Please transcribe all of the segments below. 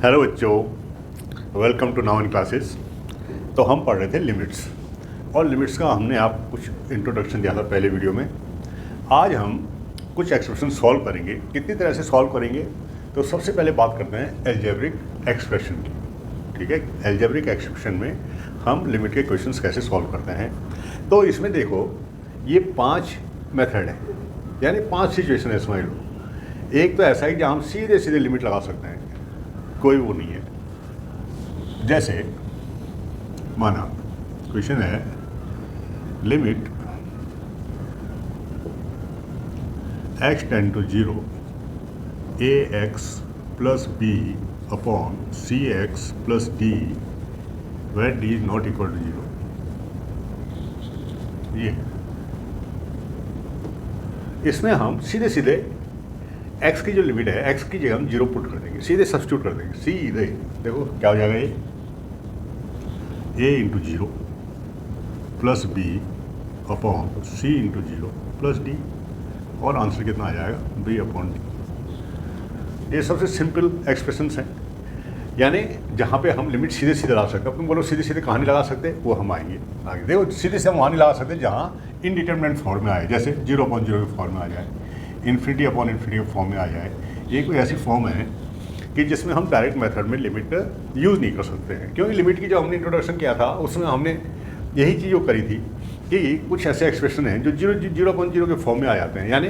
Hello बच्चों, welcome to now in classes. तो हम पढ़ रहे थे लिमिट्स, और लिमिट्स का हमने आपको कुछ इंट्रोडक्शन दिया था पहले वीडियो में। आज हम कुछ एक्सप्रेशन सॉल्व करेंगे। कितनी तरह से सॉल्व करेंगे, तो सबसे पहले बात करते हैं एल्जेब्रिक एक्सप्रेशन की। ठीक है, एल्जेब्रिक एक्सप्रेशन में हम लिमिट के क्वेश्चंस कैसे सॉल्व करते हैं। तो इसमें देखो, ये 5 मेथड है, यानी 5 सिचुएशन है समझ लो। एक तो ऐसा है कि हम सीधे सीधे लिमिट लगा सकते हैं, कोई वो नहीं है। जैसे माना क्वेश्चन है limit x tend to 0 ax plus b upon cx plus d where d is not equal to 0। ये इसमें हम सीधे सीधे x की जो लिमिट है, x की जगह हम 0 पुट कर देंगे, सीधे सब्स्टिट्यूट कर देंगे। सीधे देखो क्या हो जाएगा, ये a into 0 plus b upon c into 0 plus d, और आंसर कितना आ जाएगा, b अपॉन d। ये सबसे सिंपल एक्सप्रेशंस हैं, यानी जहाँ पे हम लिमिट सीधे सीधे लगा सकते हैं। तुम बोलो सीधे सीधे कहाँ नहीं लगा सकते, वो हम आएंगे आगे। देखो सीधे से हम वहाँ नहीं लगा सकते जहाँ इनडिटरमिनेट फॉर्म में आए, जैसे 0 अपॉन 0 के फॉर्म में आ जाए, इन्फिनिटी अपॉन इन्फिनिटी के फॉर्म में आ जाए। ये कोई ऐसी फॉर्म है कि जिसमें हम डायरेक्ट मेथड में लिमिट यूज़ नहीं कर सकते हैं, क्योंकि लिमिट की जो हमने इंट्रोडक्शन किया था उसमें हमने यही चीज़ जो करी थी कि कुछ ऐसे एक्सप्रेशन हैं जो 0 अपॉन 0 के फॉर्म में आ जाते हैं। यानी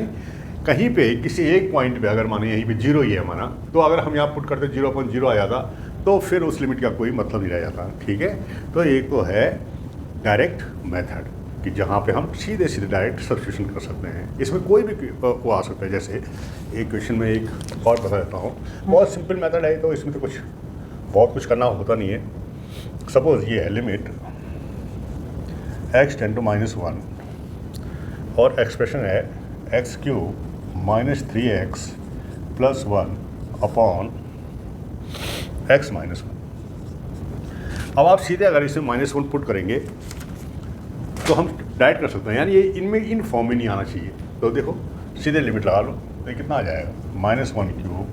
कहीं पे किसी एक पॉइंट पे अगर माने यहीं पे 0 ही है माना, तो अगर हम यहाँ पुट करते 0 अपॉन 0 आ जाता, तो फिर उस लिमिट का कोई मतलब नहीं रह जाता। ठीक है, तो एक तो है डायरेक्ट मेथड कि जहाँ पे हम सीधे सीधे डायरेक्ट सब्स्टिट्यूशन कर सकते हैं। इसमें कोई भी वो आ सकता है। जैसे एक क्वेश्चन में एक और बता देता हूँ, बहुत सिंपल मेथड है, तो इसमें तो बहुत कुछ करना होता नहीं है। सपोज ये है लिमिट x टेंड टू -1 और एक्सप्रेशन है x³ -3x plus 1 upon x -1। अब आप सीधे अगर इसे -1 पुट करेंगे तो हम डायरेक्ट कर सकते हैं, यानी ये इनमें इन फॉर्म में नहीं आना चाहिए। तो देखो सीधे लिमिट लगा लो, तो कितना आ जाएगा, -1³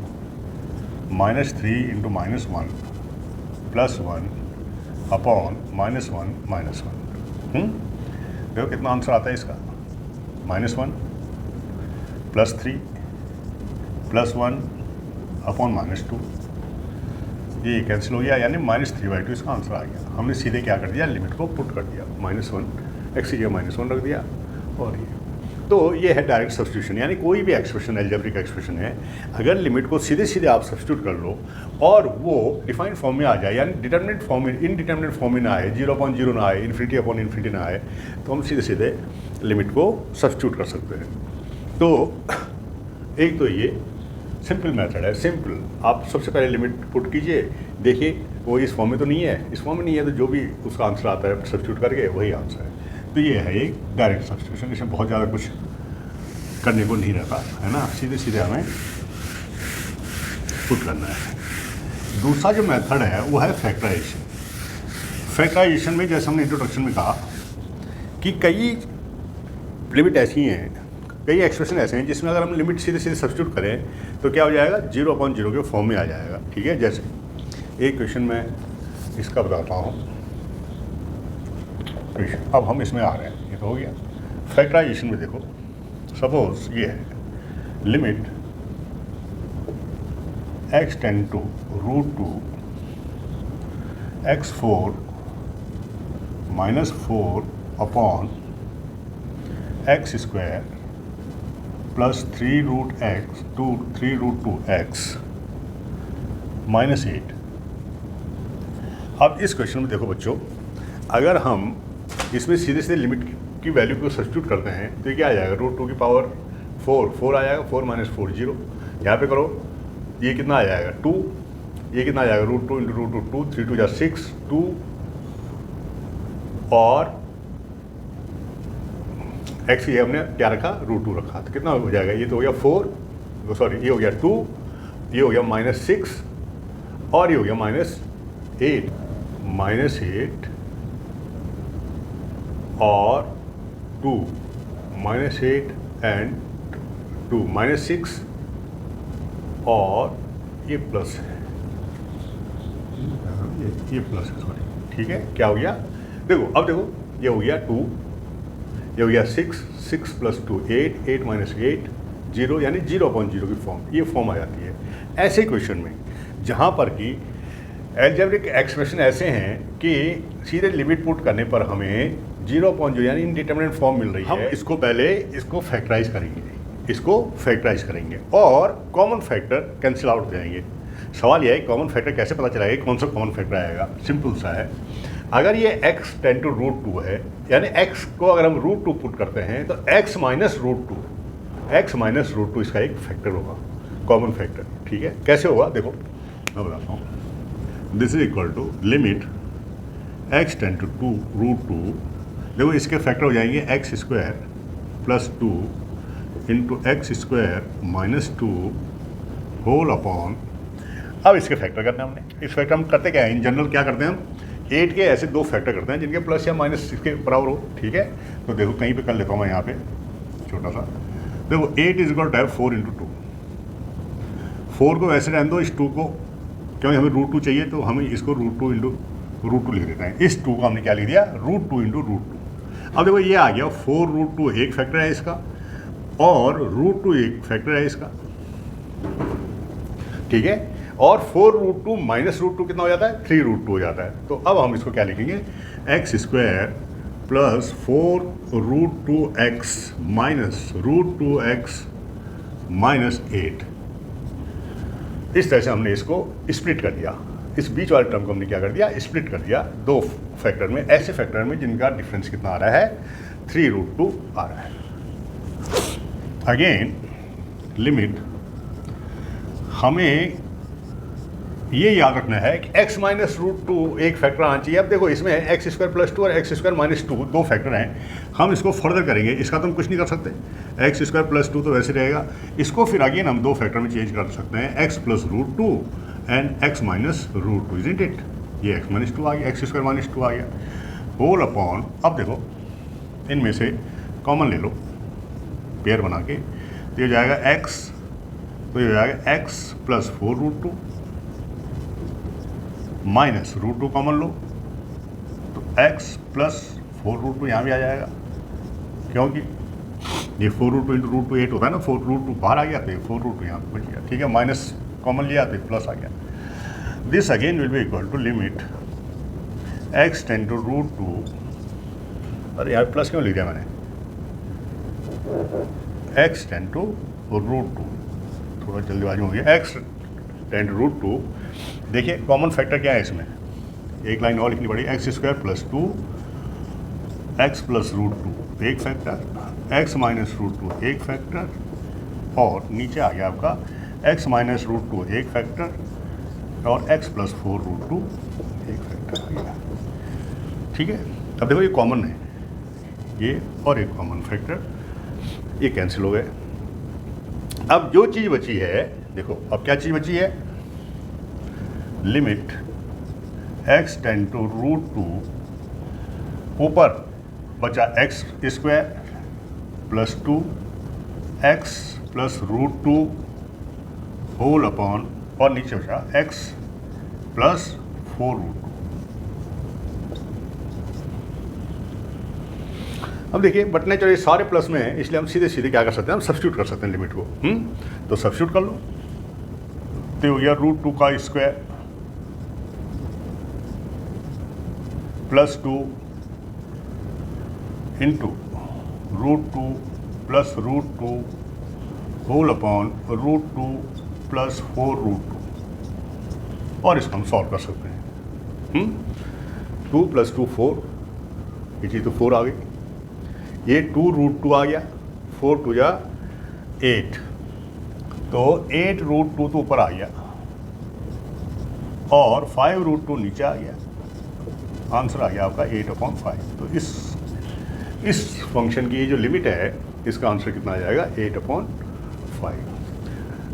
-3 इंटू -1 प्लस 1 अपॉन -1 देखो कितना आंसर आता है इसका, -1 प्लस 3 प्लस 1 अपॉन -2। ये कैंसिल हो गया, यानी -3/2 इसका आंसर आ गया। हमने सीधे क्या कर दिया, लिमिट को पुट कर दिया, -1 x की जगह -1 रख दिया। और ये है डायरेक्ट सब्स्टिट्यूशन, यानी कोई भी एक्सप्रेशन एल्जेब्रिक एक्सप्रेशन है, अगर लिमिट को सीधे सीधे आप सब्स्टिट्यूट कर लो और वो डिफाइंड फॉर्म में आ जाए, यानी डिटरमिनेट फॉर्म में, इनडिटरमिनेट फॉर्म में ना आए, 0 अपॉन 0 ना आए, इन्फिनिटी अपॉन इन्फिनिटी ना आए, तो हम सीधे सीधे लिमिट को सब्स्टिट्यूट कर सकते हैं। तो एक तो ये सिंपल मेथड है, सिंपल। आप सबसे पहले लिमिट पुट कीजिए, देखिए वो इस फॉर्म में तो नहीं है, इस फॉर्म में नहीं है, तो जो भी उसका आंसर आता है सब्स्टिट्यूट करके वही आंसर है। तो ये है एक डायरेक्ट सब्स्टिट्यूशन, इसमें बहुत ज़्यादा कुछ करने को नहीं रहता है ना, सीधे सीधे हमें पुट करना है। दूसरा जो मेथड है वो है फैक्टराइजेशन। फैक्टराइजेशन में जैसे हमने इंट्रोडक्शन में कहा कि कई लिमिट ऐसी हैं, कई एक्सप्रेशन ऐसे हैं जिसमें अगर हम लिमिट सीधे सीधे सब्स्टिट्यूट करें तो क्या हो जाएगा, 0 अपॉन 0 के फॉर्म में आ जाएगा। ठीक है, जैसे एक क्वेश्चन में इसका बताता हूँ। अब हम इसमें आ रहे हैं, ये तो हो गया। फैक्टराइजेशन में देखो, सपोज ये है limit x tend to √2 x4 -4 upon x² plus 3√2x -8। अब इस क्वेश्चन में देखो बच्चों, अगर हम इसमें सीधे सीधे लिमिट की वैल्यू को सब्स्टिट्यूट करते हैं तो क्या आ जाएगा, √2 की पावर 4 आ जाएगा, 4 - 4 0। यहाँ पे करो, ये कितना आ जाएगा 2, ये कितना आ जाएगा, √2 इंटू √2 2, 3 2 6 2, और x ये हमने क्या रखा, √2 रखा, तो कितना हो जाएगा, ये तो हो गया 4, सॉरी ये हो गया 2, ये हो गया -6, और ये हो गया -8 और 2 -8 एंड 2 -6 और ये प्लस है, ये प्लस है, सॉरी, ठीक है। क्या हो गया, देखो अब देखो, ये हो गया 2, ये हो गया 6, 6 + 2 8, 8 - 8 0, यानी 0/0 की फॉर्म, ये फॉर्म आ जाती है। ऐसे क्वेश्चन में जहाँ पर कि एल्जेब्रिक एक्सप्रेशन ऐसे हैं कि सीधे लिमिट पुट करने पर हमें 0/0 यानी इनडिटरमिनेट फॉर्म मिल रही है, हम इसको पहले इसको फैक्टराइज करेंगे और कॉमन फैक्टर कैंसिल आउट हो जाएंगे। सवाल यह है कॉमन फैक्टर कैसे पता चलाएगा, कौन सा कॉमन फैक्टर आएगा। सिंपल सा है, अगर ये x टेंड टू √2 है, यानी x को अगर हम √2 पुट करते हैं तो x - √2 इसका एक फैक्टर होगा, कॉमन फैक्टर, ठीक है। कैसे होगा देखो मैं बताता हूँ। This is equal to limit x tend to √2, देखो इसके फैक्टर हो जाएंगे x² + 2 × x² - 2 होल अपॉन, अब इसके फैक्टर करने हमने, इस फैक्टर हम करते क्या है, इन जनरल क्या करते हैं हम 8 के ऐसे 2 फैक्टर करते हैं जिनके प्लस या माइनस इसके बराबर हो, ठीक है। तो देखो कहीं पे कर लेता हूँ मैं यहाँ पे छोटा सा, देखो 8 = 4 × 2, 4 को वैसे रहने दो, इस 2 को क्योंकि हमें √2 चाहिए तो हमें इसको √2 × √2 लिख देते हैं। इस 2 को हमने क्या लिख दिया, √2 × √2। अब देखो ये आ गया 4√2 एक फैक्टर है इसका और √2 एक फैक्टर है इसका, ठीक है। और 4√2 - √2 कितना हो जाता है, 3√2 हो जाता है। तो अब हम इसको क्या लिखेंगे, x² + 4√2x - √2x - 8। इस तरह से हमने इसको स्प्लिट कर दिया, इस बीच वाले टर्म को हमने क्या कर दिया, स्प्लिट कर दिया 2 फैक्टर में, ऐसे फैक्टर में जिनका डिफरेंस कितना आ रहा है, 3√2 आ रहा है। अगेन लिमिट, हमें ये याद रखना है कि x - √2 एक फैक्टर आना चाहिए। अब देखो इसमें x² + 2 और x² - 2 2 फैक्टर हैं, हम इसको फर्दर करेंगे, इसका तो हम कुछ नहीं कर सकते, x² + 2 तो वैसे रहेगा, इसको फिर अगेन हम 2 फैक्टर में चेंज कर सकते हैं, x + √2 and x - √2, isn't it. ये x - 2 आ गया, x² - 2 आ गया, होल अपॉन, अब देखो इनमें से कॉमन ले लो पेयर बना के, तो ये जाएगा x, तो ये जाएगा x + 4√2 माइनस √2 कॉमन लो, तो x + 4√2 यहाँ भी आ जाएगा, क्योंकि ये 4√2 × √2 8 होता है ना, 4√2 बाहर आ गया तो ये 4√2 यहाँ पे बच गया, ठीक है। माइनस कॉमन लिया तो प्लस आ गया। This again will be equal to limit x tend to √2, अरे यार प्लस क्यों लिख दिया मैंने, x टेंड टू √2, थोड़ा जल्दीबाजी हो गया, x टेंड टू √2। देखिए कॉमन फैक्टर क्या है इसमें, एक लाइन और लिखनी पड़ेगी, x² + 2 x + √2 एक फैक्टर, x - √2 एक फैक्टर, और नीचे आ गया आपका x - √2 एक फैक्टर और x + 4√2 एक फैक्टर आ गया, ठीक है। अब देखो ये कॉमन है, ये और एक कॉमन फैक्टर, ये कैंसिल हो गए। अब जो चीज़ बची है, देखो अब क्या चीज़ बची है, लिमिट x टेंड टू √2, ऊपर बचा x² + 2 x + √2 होल अपॉन, और नीचे बचा x + 4√2। अब देखिए बटने चलिए सारे प्लस में है, इसलिए हम सीधे सीधे क्या कर सकते हैं, हम सब्स्टिट्यूट कर सकते हैं लिमिट को। तो सब्स्टिट्यूट कर लो, तो हो गया √2 का स्क्वायर +2 × √2 + √2 होल अपॉन √2 + 4√2, और इसको हम सॉल्व कर सकते हैं। 2 + 2 4, ये चीज़ तो 4 आ गई, ये 2√2 आ गया, 4 × 2 = 8, तो 8√2 तो ऊपर आ गया और 5√2 नीचे आ गया, आंसर आ गया आपका 8/5। तो इस फंक्शन की जो लिमिट है इसका आंसर कितना आ जाएगा, 8/5।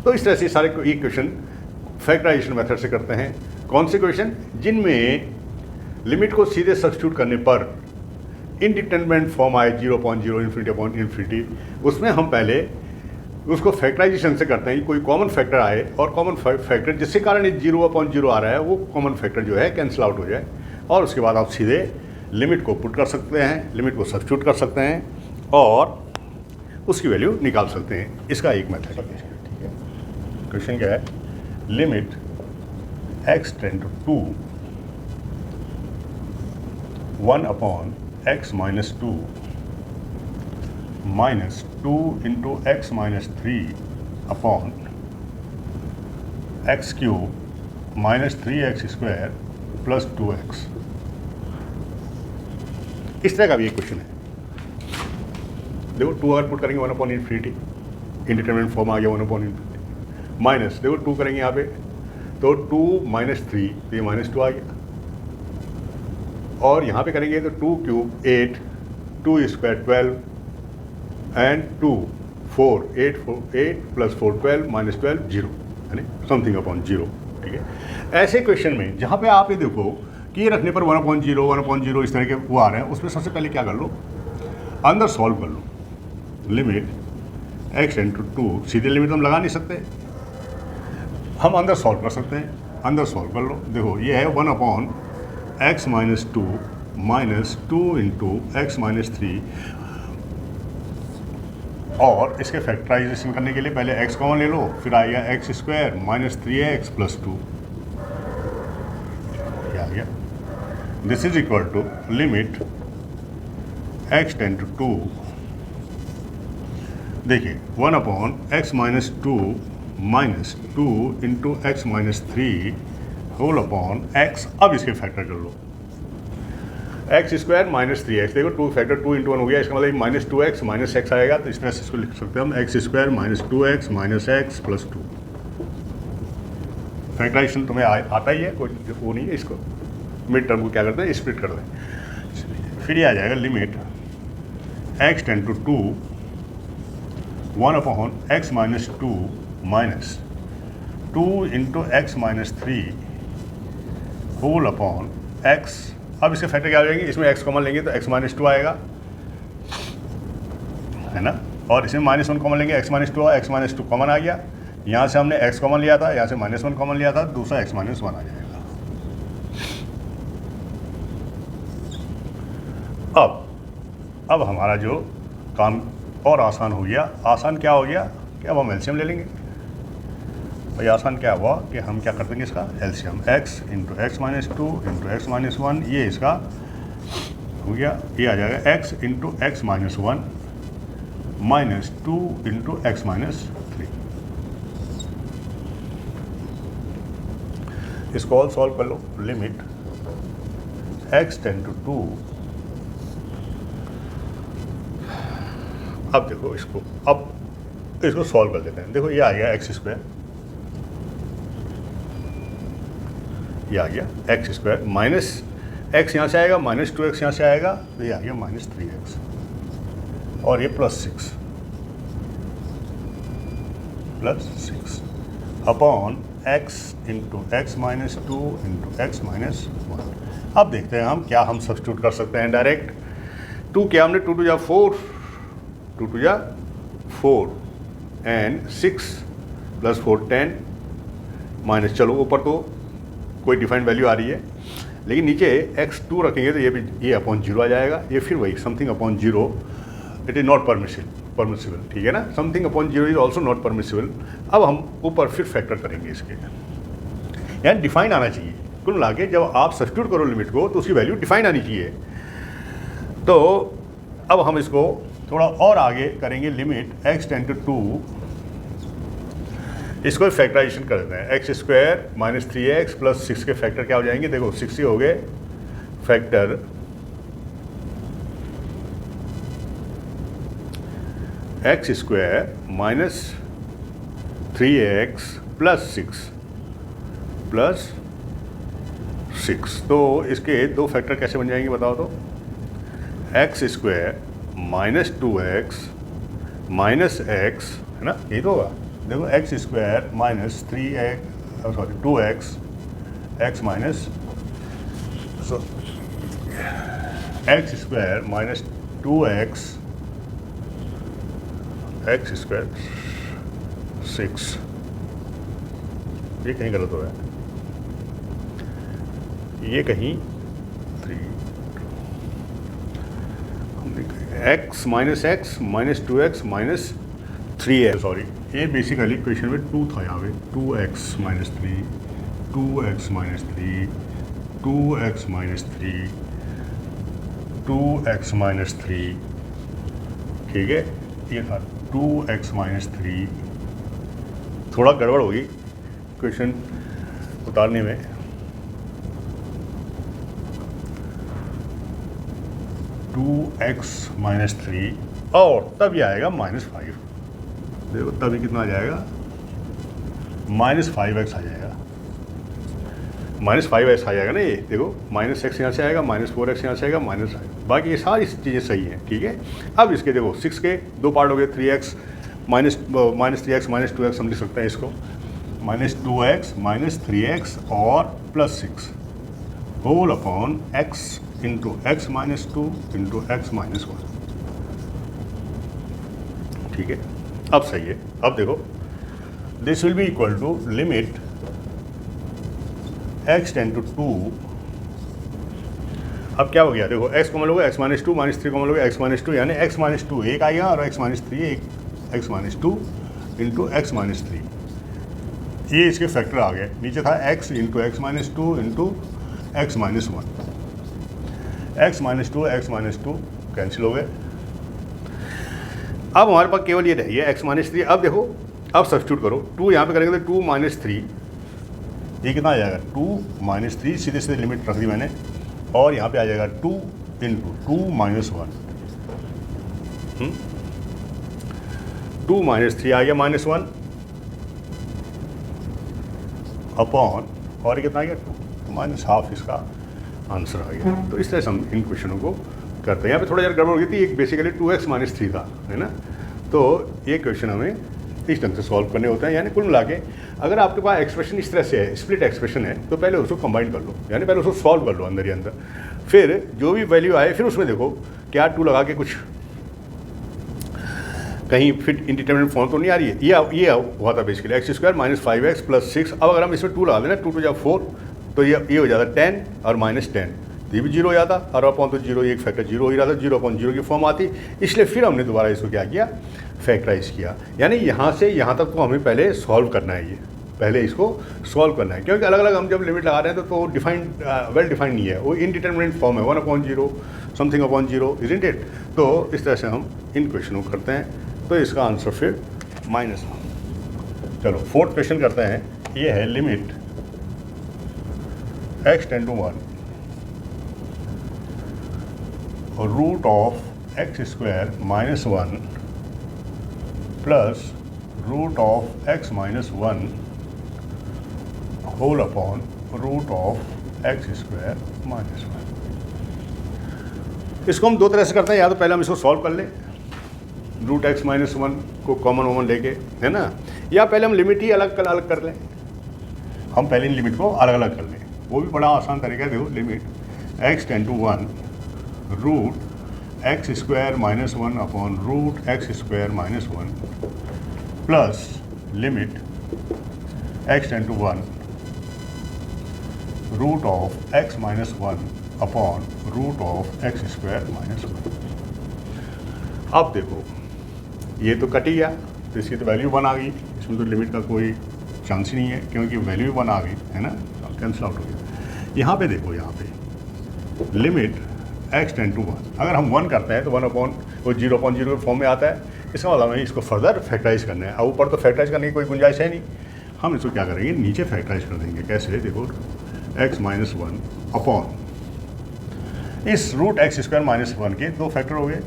तो इस तरह से सारे इक्वेशन फैक्टराइजेशन मेथड से करते हैं। कौन से क्वेश्चन, जिनमें लिमिट को सीधे सब्स्टिट्यूट करने पर इनडिटरमिनेट फॉर्म आए 0/0 ∞/∞, उसमें हम पहले उसको फैक्टराइजेशन से करते हैं कि कोई कॉमन फैक्टर आए और कॉमन फैक्टर जिसके कारण ये 0/0 आ रहा है वो कॉमन फैक्टर जो है कैंसिल आउट हो जाए, और उसके बाद आप सीधे लिमिट को पुट कर सकते हैं, लिमिट को सब्स्टिट्यूट कर सकते हैं और उसकी वैल्यू निकाल सकते हैं। इसका एक मेथड है। ठीक है, क्वेश्चन क्या है, limit x tend to 1/x minus 2 minus 2 into x minus 3 upon x cube minus 3x square plus 2x। इस तरह का भी एक क्वेश्चन है। देखो 2 अगर पुट करेंगे 1/infinity, इंडिटरमिनेट फॉर्म आ गया 1/infinity, माइनस देखो 2 करेंगे यहाँ पे तो 2 minus 3 तो ये -2 आ गया, और यहाँ पे करेंगे तो 2 cube 8, 2 square 12 and 2 4 8 plus 4 12 minus 12 0, यानी समथिंग अपॉन 0। ठीक है, ऐसे क्वेश्चन में जहाँ पे आप ये देखो कि ये रखने पर 1/0 1/0 इस तरह के वो आ रहे हैं, उसमें सबसे पहले क्या कर लो, अंदर सॉल्व कर लो। लिमिट x टेंड टू 2, सीधे लिमिट हम लगा नहीं सकते, हम अंदर सॉल्व कर सकते हैं। अंदर सॉल्व कर लो, देखो ये है 1/x minus 2 minus 2 into x minus 3, और इसके फैक्टराइजेशन करने के लिए पहले x कॉमन ले लो, फिर आएगा x square minus 3x plus 2, क्या आ गया, this is equal to limit x tend to 2, देखिए 1/x minus 2 minus 2 into x minus 3 whole upon x। अब इसके फैक्टर कर लो, एक्स स्क्वायर माइनस 3x, देखो 2 फैक्टर 2 into 1 हो गया, इसका मतलब माइनस 2x माइनस x आएगा, तो इस तरह से इसको लिख सकते हैं हम x square minus 2x minus x plus 2। Factorisation तुम्हें आता ही है, कोई वो नहीं है, इसको मिड टर्म को क्या करते हैं, स्प्लिट कर दें। फिर ये आ जाएगा limit x tend to 2 1/x minus 2 minus 2 into x minus 3 whole upon x। अब इसके फैक्टर क्या हो जाएंगे, इसमें x कॉमन लेंगे तो x minus 2 आएगा, है ना, और इसमें -1 कॉमन लेंगे, x minus 2 x minus 2 common आ गया, यहाँ से हमने x कॉमन लिया था, यहाँ से -1 कॉमन लिया था, दूसरा x minus 1 आ जाएगा। अब हमारा जो काम और आसान हो गया। आसान क्या हो गया कि अब हम एलसीएम ले लेंगे। भाई आसान क्या हुआ कि हम क्या कर देंगे इसका LCM, x into x minus 2 into x minus 1, ये इसका हो गया, ये आ जाएगा x into x minus 1 minus 2 into x minus 3। इसको और सॉल्व कर लो, लिमिट x टेंड टू 2। अब देखो इसको, अब इसको सॉल्व कर देते हैं। देखो ये आ गया एक्स स्क्वायर, ये आ गया एक्स स्क्वायर माइनस एक्स यहाँ से आएगा, माइनस 2x यहाँ से आएगा, तो ये आ गया माइनस 3x, और ये plus 6 upon x into x minus 2 into x minus 1। अब देखते हैं हम क्या हम सब्स्टिट्यूट कर सकते हैं डायरेक्ट। 2 क्या हमने 2 2 4, 2 2 4 एंड 6 प्लस 4 10 माइनस, चलो ऊपर तो कोई डिफाइंड वैल्यू आ रही है, लेकिन नीचे x2 रखेंगे तो ये अपॉन 0 आ जाएगा, ये फिर वही something upon 0, it is not permissible, ठीक है ना, something upon 0 is also not permissible. अब हम ऊपर फिर फैक्टर करेंगे इसके, यानी डिफाइन आना चाहिए। कुल मिला के जब आप सब्स्टिट्यूट करो लिमिट को तो उसकी वैल्यू डिफाइन आनी चाहिए। तो अब हम इसको थोड़ा और आगे करेंगे, लिमिट x टेंड टू 2, इसको फैक्टराइजेशन कर देते हैं, x square minus 3x plus 6 के फैक्टर क्या हो जाएंगे, देखो 6 ही हो गए factor x square minus 3x plus 6, तो इसके दो फैक्टर कैसे बन जाएंगे बताओ तो, x square minus 2x minus x, है ना, यही तो होगा। देखो x square minus 2x x minus x square minus 2x x square 6, ये कहीं गलत हो रहा है, ये कहीं 3, x minus x minus 2x minus 3 sorry, ये बेसिकली क्वेश्चन में 2 था यहाँ पे, 2x minus 3, 2x minus 3, 2x minus 3, 2x minus 3, ठीक है, ये था 2x माइनस 3। थोड़ा गड़बड़ होगी क्वेश्चन उतारने में, टू एक्स माइनस 3 और तब ये आएगा -5। देखो तभी कितना आ जाएगा, -5x आ जाएगा, -5x आ जाएगा ना, ये देखो -x यहाँ से आएगा, -4x यहाँ से आएगा, बाकी ये सारी चीज़ें सही हैं, ठीक है। अब इसके देखो 6 के 2 पार्ट हो गए, 3x minus 3x minus 2x हम लिख सकते हैं इसको, -2x माइनस 3x और +6 whole upon x into x minus 2 into x minus 1, ठीक है। अब सही है। अब देखो this will be equal to limit x tend to 2। अब क्या हो गया, देखो x कॉमन होगा, x माइनस 2 -3 कॉमन होगा, x माइनस 2, यानी x माइनस 2 एक आएगा और x माइनस 3 एक, x minus 2 into x minus 3, ये इसके फैक्टर आ गए। नीचे था x into x minus 2 into x minus 1, x minus 2 x minus 2 cancel हो गए। अब हमारे पास केवल ये रही है x माइनस 3। अब देखो, अब सब्स्टिट्यूट करो, 2 यहाँ पे करेंगे तो 2 माइनस 3, ये कितना आ जाएगा, 2 माइनस 3, सीधे सीधे लिमिट रख दी मैंने, और यहाँ पे आ जाएगा 2 इंटू 2 माइनस 1, 2 माइनस 3 आ गया -1 अपॉन, और कितना आ गया 2 माइनस हाफ, इसका आंसर आ गया। तो इस तरह से हम इन क्वेश्चनों को करते हैं। यहाँ पे थोड़ा ज़रा गड़बड़ हो गई थी, एक बेसिकली 2x माइनस 3 था, है ना। तो ये क्वेश्चन हमें इस ढंग से सॉल्व करने होते हैं। यानी कुल मिला के अगर आपके पास एक्सप्रेशन इस तरह से है, स्प्लिट एक्सप्रेशन है, तो पहले उसको कंबाइन कर लो, यानी पहले उसको सॉल्व कर लो अंदर ही अंदर, फिर जो भी वैल्यू आए फिर उसमें देखो क्या 2 लगा के कुछ कहीं फिट इंडिटरमिनेट फॉर्म तो नहीं आ रही है। ये हुआ था basically x² minus 5x plus 6। अब अगर हम इसमें 2 लगा देना, 2 to 4, तो ये हो जाता 10 और -10, तो ये भी 0 हो जाता, और अपॉन तो 0, एक फैक्टर 0 हो ही रहा था, 0/0 की फॉर्म आती, इसलिए फिर हमने दोबारा इसको क्या किया, फैक्टराइज किया। यानी यहाँ से यहाँ तक तो हमें पहले सॉल्व करना है, ये पहले इसको सॉल्व करना है, क्योंकि अलग अलग हम जब लिमिट लगा रहे हैं तो डिफाइंड वेल डिफाइंड नहीं है, वो इनडिटरमिनेट फॉर्म है, 1/0 समथिंग अपॉन 0, इजंट इट। तो इस तरह से हम इन क्वेश्चनों को करते हैं, तो इसका आंसर फिर -1। चलो 4th क्वेश्चन करते हैं। ये है limit x tend to 1 root of x² minus 1 plus root of x minus 1 whole upon root of x² minus 1। इसको हम 2 तरह से करते हैं, या तो पहले हम इसको सॉल्व कर लें, रूट x माइनस 1 को कॉमन लेके, है ना, या पहले हम लिमिट ही अलग कर लें। हम पहले इन लिमिट को अलग अलग कर लें, वो भी बड़ा आसान तरीका है। देखो limit x tend to 1 root x² minus 1 upon root x² minus 1 plus limit x tend to 1 root of x minus 1 upon root of x² minus 1। अब देखो ये तो कट ही गया, तो इसकी तो वैल्यू 1 आ गई, इसमें तो लिमिट का कोई चांस ही नहीं है, क्योंकि वैल्यू 1 आ गई, है ना, कैंसिल आउट हो गया। यहाँ पे देखो, यहाँ पे लिमिट x टेंड टू 1, अगर हम 1 करते हैं तो 0/0 के फॉर्म में आता है। इसका मतलब हमें इसको फर्दर फैक्टराइज करना है। अब ऊपर तो फैक्टराइज करने की कोई गुंजाइश है नहीं, हम इसको क्या करेंगे, नीचे फैक्टराइज कर देंगे। कैसे, देखो x माइनस 1 अपॉन इस रूट x² माइनस 1 के 2 फैक्टर हो गए,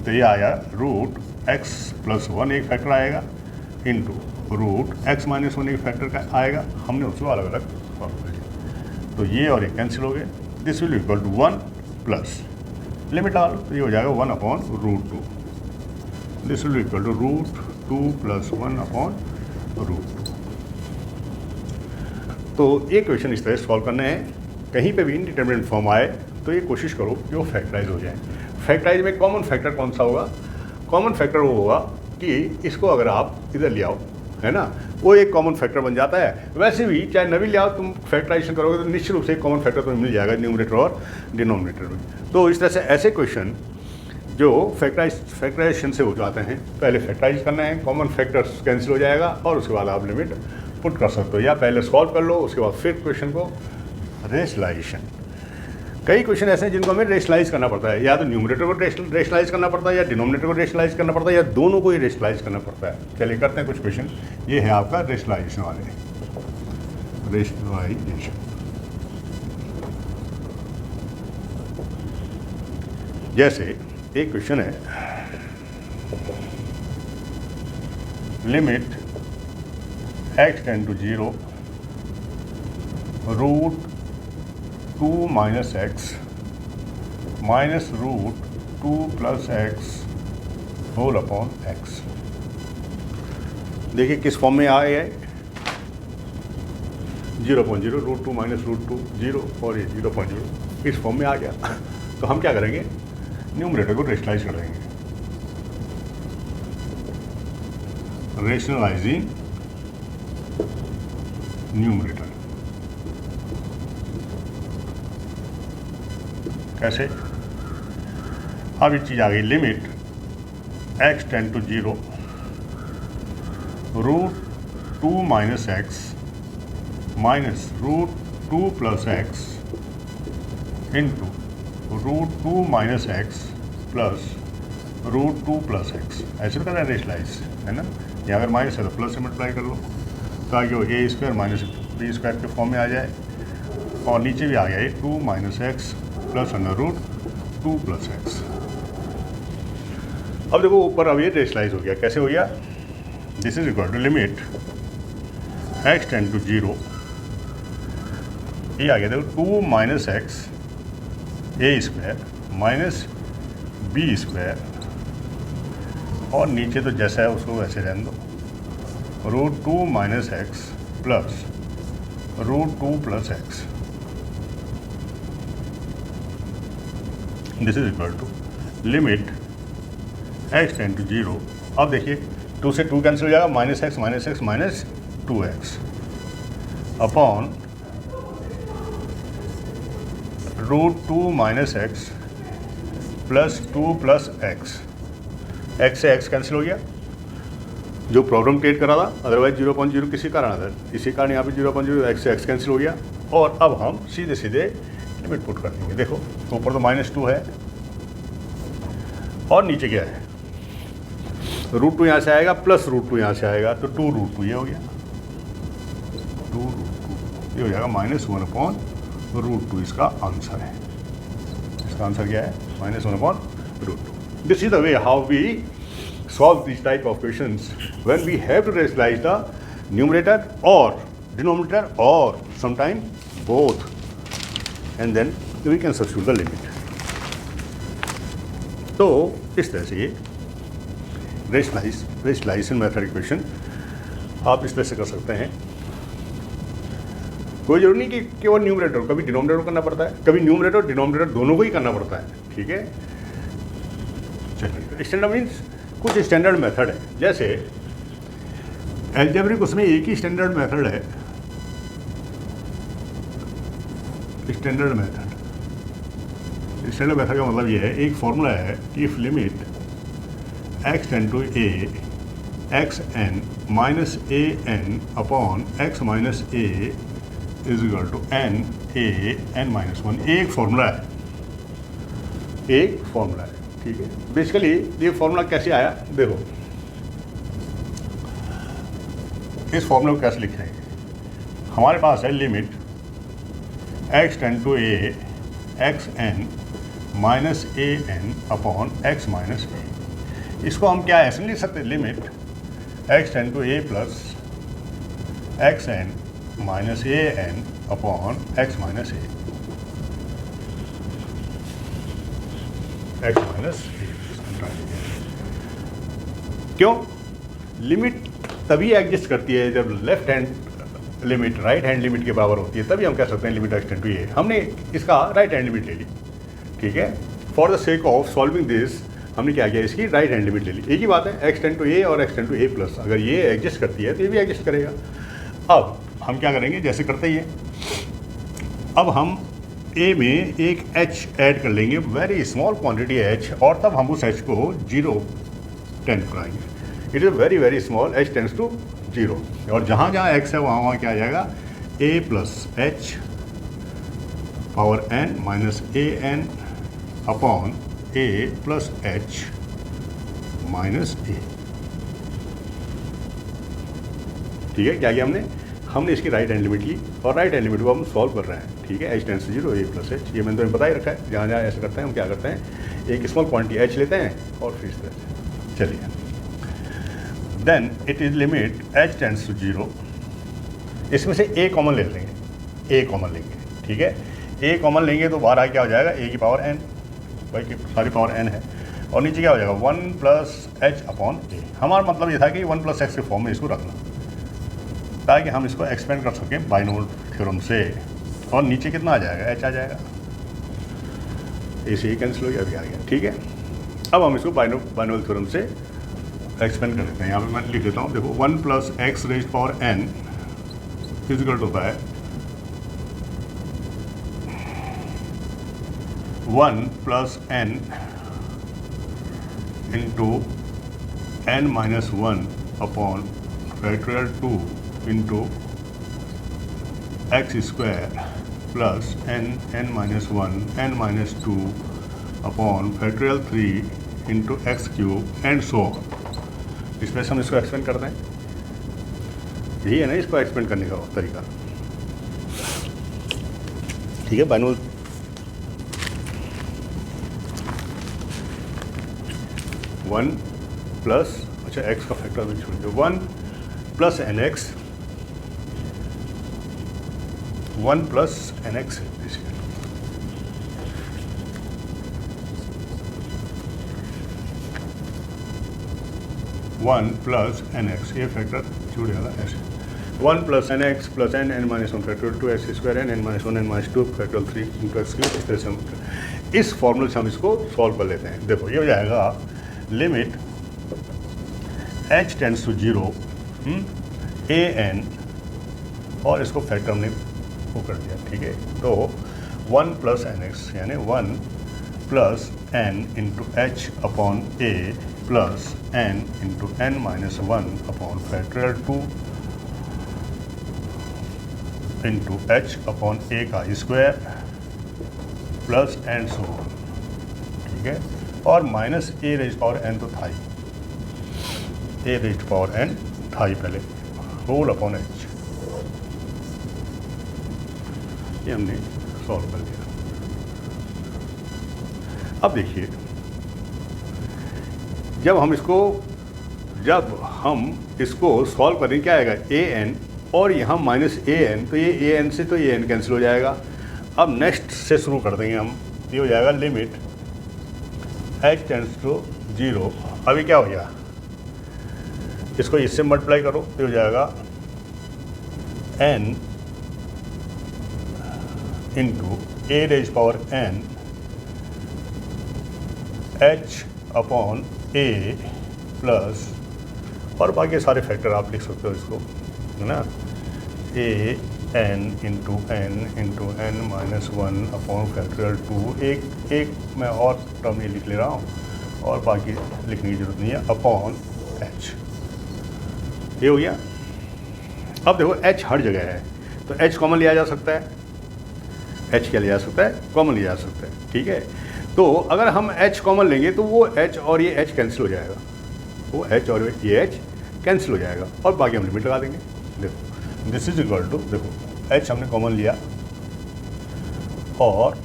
तो ये आया रूट x प्लस 1 एक फैक्टर आएगा, इंटू रूट x माइनस 1 एक फैक्टर का आएगा। हमने उसको अलग अलग सॉल्व कर लिया, तो ये और ये कैंसिल हो गए। This will equal to 1 plus limit लगा लो, तो ये हो जाएगा 1 upon root 2। This will equal to root 2 plus 1 upon root 2। तो ये क्वेश्चन इस तरह सॉल्व करने हैं। कहीं पे भी इनडिटरमिनेट फॉर्म आए तो ये कोशिश करो कि वो फैक्टराइज हो जाए। फैक्टराइज में कॉमन फैक्टर कौन सा होगा, कॉमन फैक्टर वो होगा कि इसको अगर आप इधर ले आओ, है ना, वो एक कॉमन फैक्टर बन जाता है। वैसे भी चाहे न भी ले आओ, तुम फैक्टराइजेशन करोगे तो निश्चित रूप से एक कॉमन फैक्टर तुम्हें मिल जाएगा न्यूमरेटर और डिनोमिनेटर में। तो इस तरह से ऐसे क्वेश्चन जो फैक्टराइजेशन से हो जाते हैं, पहले फैक्टराइज करना है, कॉमन फैक्टर्स कैंसिल हो जाएगा और उसके बाद आप लिमिट पुट कर सकते हो, या पहले सॉल्व कर लो, उसके बाद फिर क्वेश्चन को रेशनलाइजेशन। कई क्वेश्चन ऐसे हैं जिनको हमें रेशनलाइज करना पड़ता है, या तो न्यूमरेटर को रेशनलाइज करना पड़ता है, या डिनोमिनेटर को रेशनलाइज करना पड़ता है, या दोनों को ही रेशनलाइज करना पड़ता है। चलिए करते हैं कुछ क्वेश्चन। ये है आपका रेशनलाइजेशन वाले। रेशनलाइजेशन जैसे एक क्वेश्चन है, limit x tend to 0 root 2 minus x minus root 2 plus x whole upon x. देखिए किस फॉर्म में आया है, 0.0 रूट 2 माइनस रूट 2 0 और ये 0.0 इस फॉर्म में आ गया। तो हम क्या करेंगे, न्यूमरेटर को रेशनलाइज कर देंगे। रेशनलाइजिंग न्यूमरेटर कैसे, अब एक चीज़ आ गई, limit x tend to 0 root 2 minus x minus root 2 plus x into root 2 minus x plus root 2 plus x. ऐसे तो करना है रेशनलाइज, है ना। यहाँ अगर माइनस है तो प्लस से मल्टीप्लाई कर लो ताकि वो ए स्क्वायर माइनस बी स्क्वायर के फॉर्म में आ जाए, और नीचे भी आ गया ये 2 minus x plus under root 2 plus x. अब देखो ऊपर अब ये रेशनलाइज हो गया। कैसे हो गया, this is equal to limit x tend to 0, ये आ गया देखो 2 minus x a square minus b square, और नीचे तो जैसा है उसको वैसे रहने दो, root 2 minus x plus root 2 plus x. This is equal to limit x tend to 0। अब देखिए 2 से 2 कैंसिल हो जाएगा, minus x minus 2x upon root 2 minus x plus 2 plus x. X से एक्स कैंसिल हो गया, जो प्रॉब्लम क्रिएट करा था, अदरवाइज 0.0 किसी कारण था, इसी कारण यहाँ पे 0.0 एक्स से एक्स कैंसिल हो गया। और अब हम सीधे सीधे लिमिट पुट कर देंगे। देखो ऊपर तो -2 है और नीचे क्या है, रूट 2 यहाँ से आएगा प्लस रूट 2 यहाँ से आएगा, तो 2 रूट 2 ये हो गया, 2 रूट 2 ये हो जाएगा -1 अपॉन रूट 2। इसका आंसर है, इसका आंसर क्या है, -1 upon root 2। This is the way how we solve these type of questions when we have to rationalize the numerator or denominator or sometime both, and then we can substitute the limit. तो इस तरह से ये rationalisation method equation आप इस तरह से कर सकते हैं। कोई जरूरी नहीं कि केवल न्यूमरेटर, कभी डिनोमिनेटर करना पड़ता है, कभी न्यूमरेटर और डिनोमिनेटर दोनों को ही करना पड़ता है, ठीक है। स्टैंडर्ड मीन्स कुछ स्टैंडर्ड मेथड है, जैसे एल्जेब्रिक उसमें एक ही स्टैंडर्ड मेथड है, स्टैंडर्ड मेथड का मतलब ये है, एक फॉर्मूला है, if limit x tend to a x n minus a n upon x minus a is equal to n a n minus 1। एक फॉर्मूला है, ठीक है। बेसिकली ये फॉर्मूला कैसे आया, देखो इस फॉर्मूले को कैसे लिख रहे हैं, हमारे पास है limit x tend to a x n minus a n upon x minus a। इसको हम क्या ऐसे लिख सकते हैं, limit x tend to a plus x n minus a n upon x minus a, x minus क्यों, limit तभी exist करती है जब left hand limit right hand limit के बराबर होती है, तभी हम कह सकते हैं limit x tend to a। हमने इसका राइट हैंड लिमिट ले ली, ठीक है। For the sake of solving this हमने क्या किया, इसकी राइट हैंड लिमिट ले ली। एक ही बात है, एक्स टेंड टू ए और x tend to a plus, अगर ये एग्जिस्ट करती है तो ये भी एग्जिस्ट करेगा। अब हम क्या करेंगे, जैसे करते ही है, अब हम ए में एक एच ऐड कर लेंगे, वेरी स्मॉल क्वांटिटी एच, और तब हम उस एच को 0 टेंड कराएंगे। It is very very small, h tends to 0, और जहाँ जहाँ एक्स है वहाँ वहाँ क्या आ जाएगा, A plus H power N minus A N upon A plus H minus A. ठीक है, क्या किया हमने इसकी राइट हैंड लिमिट ली, और राइट हैंड लिमिट को हम सॉल्व कर रहे हैं। ठीक है, h tends to 0 a plus h, ये मैंने तुम्हें बता ही रखा है। जहाँ जहाँ ऐसे करते हैं हम क्या करते हैं, एक स्मॉल क्वांटिटी एच लेते हैं और फिर इस तरह से। चलिए, then it is limit h tends to 0, इसमें से ए कॉमन ले लेंगे, ए कॉमन लेंगे। ठीक है, ए कॉमन लेंगे तो बाहर आगे क्या हो जाएगा, ए की पावर एन, भाई की सारी पावर एन है, और नीचे क्या हो जाएगा 1 प्लस एच अपॉन ए। हमारा मतलब ये था कि 1 प्लस एक्स के फॉर्म में इसको रखना, ताकि हम इसको एक्सपेंड कर सकें बाइनोमियल थ्योरम से। और नीचे कितना आ जाएगा, एच आ जाएगा, ए से ही कैंसिल हो गया, अभी आ गया। ठीक है, अब हम इसको बाइनोमियल थ्योरम से एक्सपेंड कर देते हैं। यहाँ पे मैं लिख देता हूँ, देखो 1 plus x raised power n equal to होता है 1 plus N into N minus 1 upon factorial 2 into x square plus n minus 1 N minus 2 upon factorial 3 into x cube and so on. इसमें से हम इसको एक्सपेंड करते हैं, यही है ना इसको एक्सपेंड करने का तरीका। ठीक है, बाइनोमियल 1 प्लस, अच्छा एक्स का फैक्टर भी छोड़ दो, 1 plus n x, 1 plus n x, one plus n x, ये फैक्टर छूट जाएगा ऐसे, 1 plus n x plus n n minus 1 factorial 2 x square n minus 1 N minus 2 factorial 3 into x cube. इस तरह से हम इस फॉर्मूले से हम इसको सॉल्व कर लेते हैं। देखो ये हो जाएगा limit h tends to 0 a n, और इसको फैक्टर हमने वो कर दिया। ठीक है, तो 1 प्लस एन एक्स यानी 1 plus N into H upon A plus N into N minus 1 upon factorial 2 into H upon A का square plus and so on. ठीक है, और minus A raise power N तो था ही, ए रेज पावर एन था ही पहले, होल अपॉन एच, ये हमने सॉल्व कर दिया। अब देखिए, जब हम इसको सॉल्व करें क्या आएगा, ए एन, और यहाँ माइनस ए एन, तो ये ए एन से तो ए एन कैंसिल हो जाएगा। अब नेक्स्ट से शुरू कर देंगे हम, ये हो जाएगा लिमिट एच टेंड्स टू 0। अभी क्या हो गया, इसको इससे मल्टीप्लाई करो तो हो जाएगा N into A raise power N H upon A plus, और बाकी सारे फैक्टर आप लिख सकते हो इसको, है ना, A N into N minus 1 upon factorial 2, एक मैं और टर्म ये लिख ले रहा हूँ, और बाकी लिखने की जरूरत नहीं है, अपॉन एच। ये हो गया। अब देखो एच हर जगह है, तो एच कॉमन लिया जा सकता है, एच क्या लिया जा सकता है, कॉमन लिया जा सकता है। ठीक है, तो अगर हम एच कॉमन लेंगे तो वो एच और ये एच कैंसिल हो जाएगा, वो एच और ये एच कैंसिल हो जाएगा, और बाकी हम लिमिट लगा देंगे। देखो दिस इज इक्वल टू, देखो एच हमने कॉमन लिया, और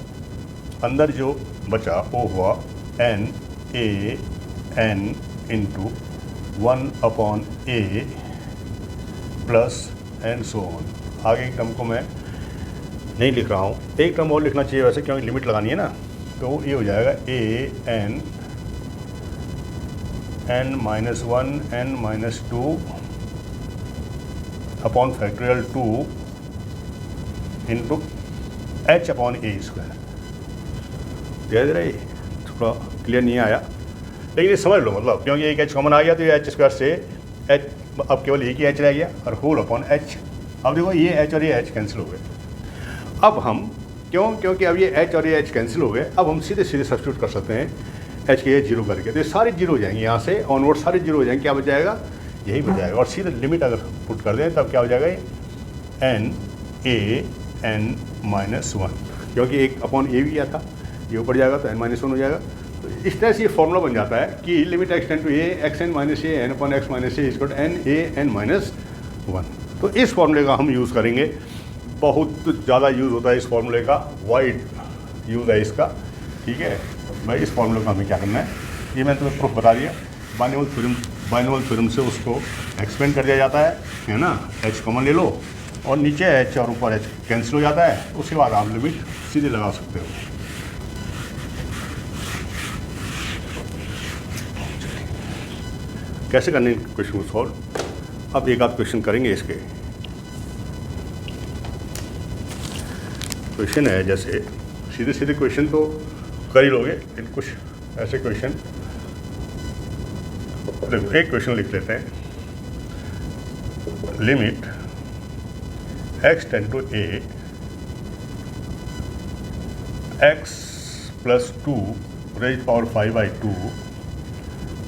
अंदर जो बचा वो हुआ n a N into 1 upon A plus and so on. आगे एक टर्म को मैं नहीं लिख रहा हूँ, एक टर्म और लिखना चाहिए वैसे, क्योंकि लिमिट लगानी है ना, तो ये हो जाएगा A N minus 1 N minus 2 upon factorial 2 into H upon A square. धीरे धीरे थोड़ा क्लियर नहीं आया, लेकिन ये समझ लो मतलब, क्योंकि एक एच कॉमन आ गया तो ये एच स्क्वायर से एच, अब केवल एक ही एच रह गया और होल अपॉन एच। अब देखो ये एच और ये एच कैंसिल हो गए। अब हम क्योंकि अब ये एच और ये एच कैंसिल हो गए, अब हम सीधे सीधे सब्स्टिट्यूट कर सकते हैं एच के जीरो करके, तो ये सारे जीरो हो जाएंगे, यहाँ से ऑनवर्ड सारे जीरो हो जाएंगे। क्या बच जाएगा? यही बच जाएगा। और सीधे लिमिट अगर पुट कर दें तब क्या हो जाएगा? N a N minus one, क्योंकि एक अपॉन ए भी किया था, ये ऊपर जाएगा तो एन माइनस वन हो जाएगा। तो इस तरह से ये फॉर्मूला बन जाता है कि limit x tend to A x N minus A N upon x minus a equal to n a N minus one. तो इस फॉर्मूले का हम यूज़ करेंगे, बहुत ज़्यादा यूज़ होता है इस फॉर्मूले का, वाइड यूज़ है इसका, ठीक है भाई। इस फॉर्मूले का हमें क्या करना है, ये मैंने तुम्हें प्रूफ बता दिया। बाइनोमियल थ्योरम से उसको एक्सपेंड कर दिया जाता है ना, एच कॉमन ले लो और नीचे एच और ऊपर एच कैंसिल हो जाता है, उसके बाद आप लिमिट सीधे लगा सकते हो। कैसे करने क्वेश्चन को सॉल्व, अब एक आध क्वेश्चन करेंगे इसके। क्वेश्चन है जैसे सीधे सीधे क्वेश्चन तो कर ही लोगे, लेकिन कुछ ऐसे क्वेश्चन, देखो एक क्वेश्चन लिख लेते हैं। Limit x tend to A X plus two raise power 5/2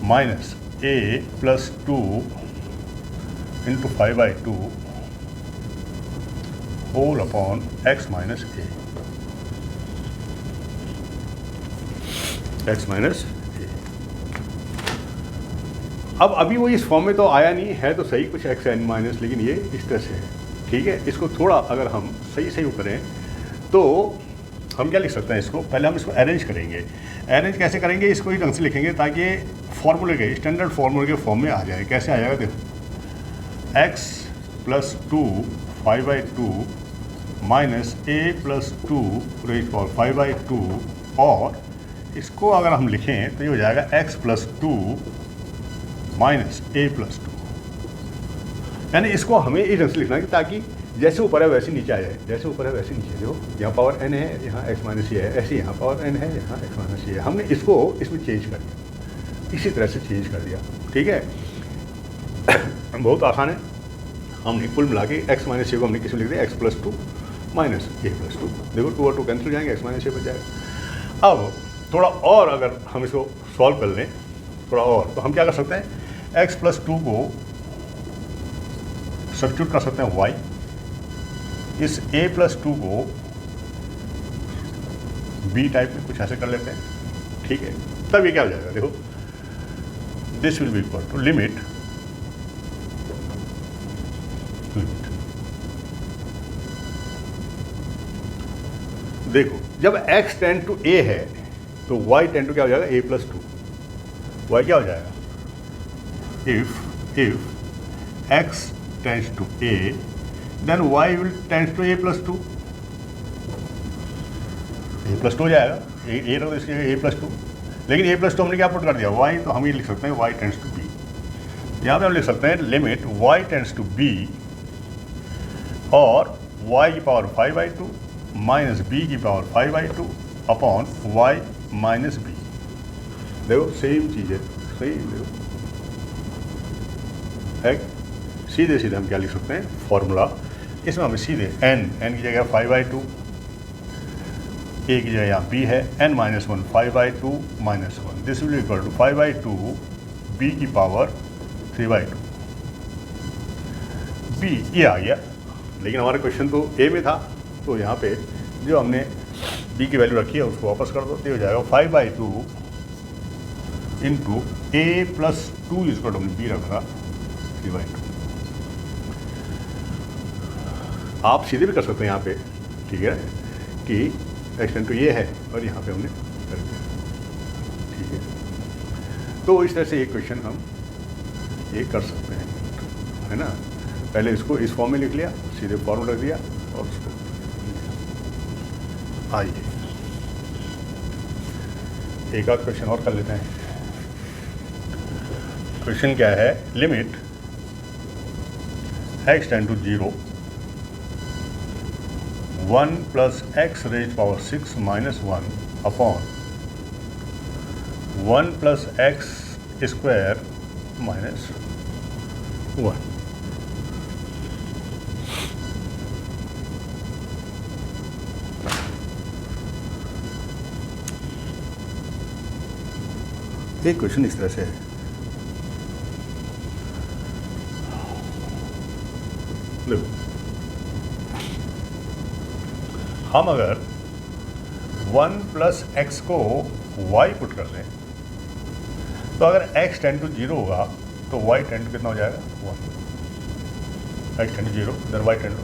minus A plus two into 5/2 whole upon x minus A, X minus A. अब अभी वो इस फॉर्म में तो आया नहीं है, तो सही कुछ एक्स एन माइनस, लेकिन ये इस तरह से है, ठीक है। इसको थोड़ा अगर हम सही सही करें तो हम क्या लिख सकते हैं इसको, पहले हम इसको अरेंज करेंगे। अरेंज कैसे करेंगे, इसको ही ढंग से लिखेंगे ताकि फॉर्मूले के, स्टैंडर्ड फॉर्मूले के फॉर्म में आ जाए। कैसे आ जाएगा देखो, x plus to 5/2 minus A plus two raise power 5/2, और इसको अगर हम लिखें तो ये हो जाएगा x plus to minus A plus to. यानी इसको हमें इस ढंग से लिखना है ताकि जैसे ऊपर है वैसे नीचे आ जाए, जैसे ऊपर है वैसे नीचे। जो यहाँ पावर एन है, यहाँ एक्स माइनस ये है, ऐसे यहाँ पावर एन है, यहाँ एक्स माइनस ये है। हमने इसको इसमें चेंज कर दिया, इसी तरह से चेंज कर दिया, ठीक है। बहुत आसान है। हमने कुल मिला के एक्स माइनस ए को हमने किसमें लिख दिया, x plus to minus A plus to. देखो 2 और 2 कैंसिल हो जाएंगे, एक्स माइनस ए बच जाएगा। अब थोड़ा और अगर हम इसको सॉल्व कर लें थोड़ा और, तो हम क्या कर सकते हैं, एक्स प्लस टू को सब्स्टिट्यूट कर सकते हैं वाई, इस a प्लस टू को b टाइप में कुछ ऐसे कर लेते हैं, ठीक है। तब ये क्या हो जाएगा, देखो this will be equal to limit देखो जब x टेंड टू a है तो y टेंड टू क्या हो जाएगा, a प्लस टू। y क्या हो जाएगा, if x tends to a then y will tends to a plus 2, a plus 2 हो जाएगा, a रखो इसके a plus 2। लेकिन a plus 2 हमने क्या पुट कर दिया, y, तो हम ये लिख सकते हैं y tends to b। यहाँ पे हम लिख सकते हैं limit y tends to b और y की पावर 5/2 माइनस b की power 5/2 upon y minus b। देखो सेम चीज़ है, सही देखो है। सीधे सीधे हम क्या लिख सकते हैं फॉर्मूला, इसमें हमें सीधे n की जगह 5/2, a की जगह यहाँ b है, n minus 1 5/2 minus 1, this will equal to 5/2 b की पावर 3/2। b ये आ गया, लेकिन हमारा क्वेश्चन तो a में था, तो यहाँ पे जो हमने b की वैल्यू रखी है उसको वापस कर दो, तो हो जाएगा 5/2 इंटू a प्लस 2 इसको हमने b रखा 3/2। आप सीधे भी कर सकते हैं यहाँ पे, ठीक है, कि एक्सटेंड टू ये है और यहाँ पे हमने कर दिया, ठीक है। तो इस तरह से एक क्वेश्चन हम ये कर सकते हैं, है ना। पहले इसको इस फॉर्म में लिख लिया, सीधे फॉर्म रख दिया और उसको आइए एक आध क्वेश्चन और कर लेते हैं। क्वेश्चन क्या है, limit x tend to 0 1 plus x raise power 6 minus 1 upon 1 plus x square minus 1। एक क्वेश्चन इस तरह से है, देखो हम अगर 1 प्लस एक्स को y पुट कर दें तो अगर x टेंड टू 0 होगा तो y टेंड टू कितना हो जाएगा 1। x tend to 0 then y tend to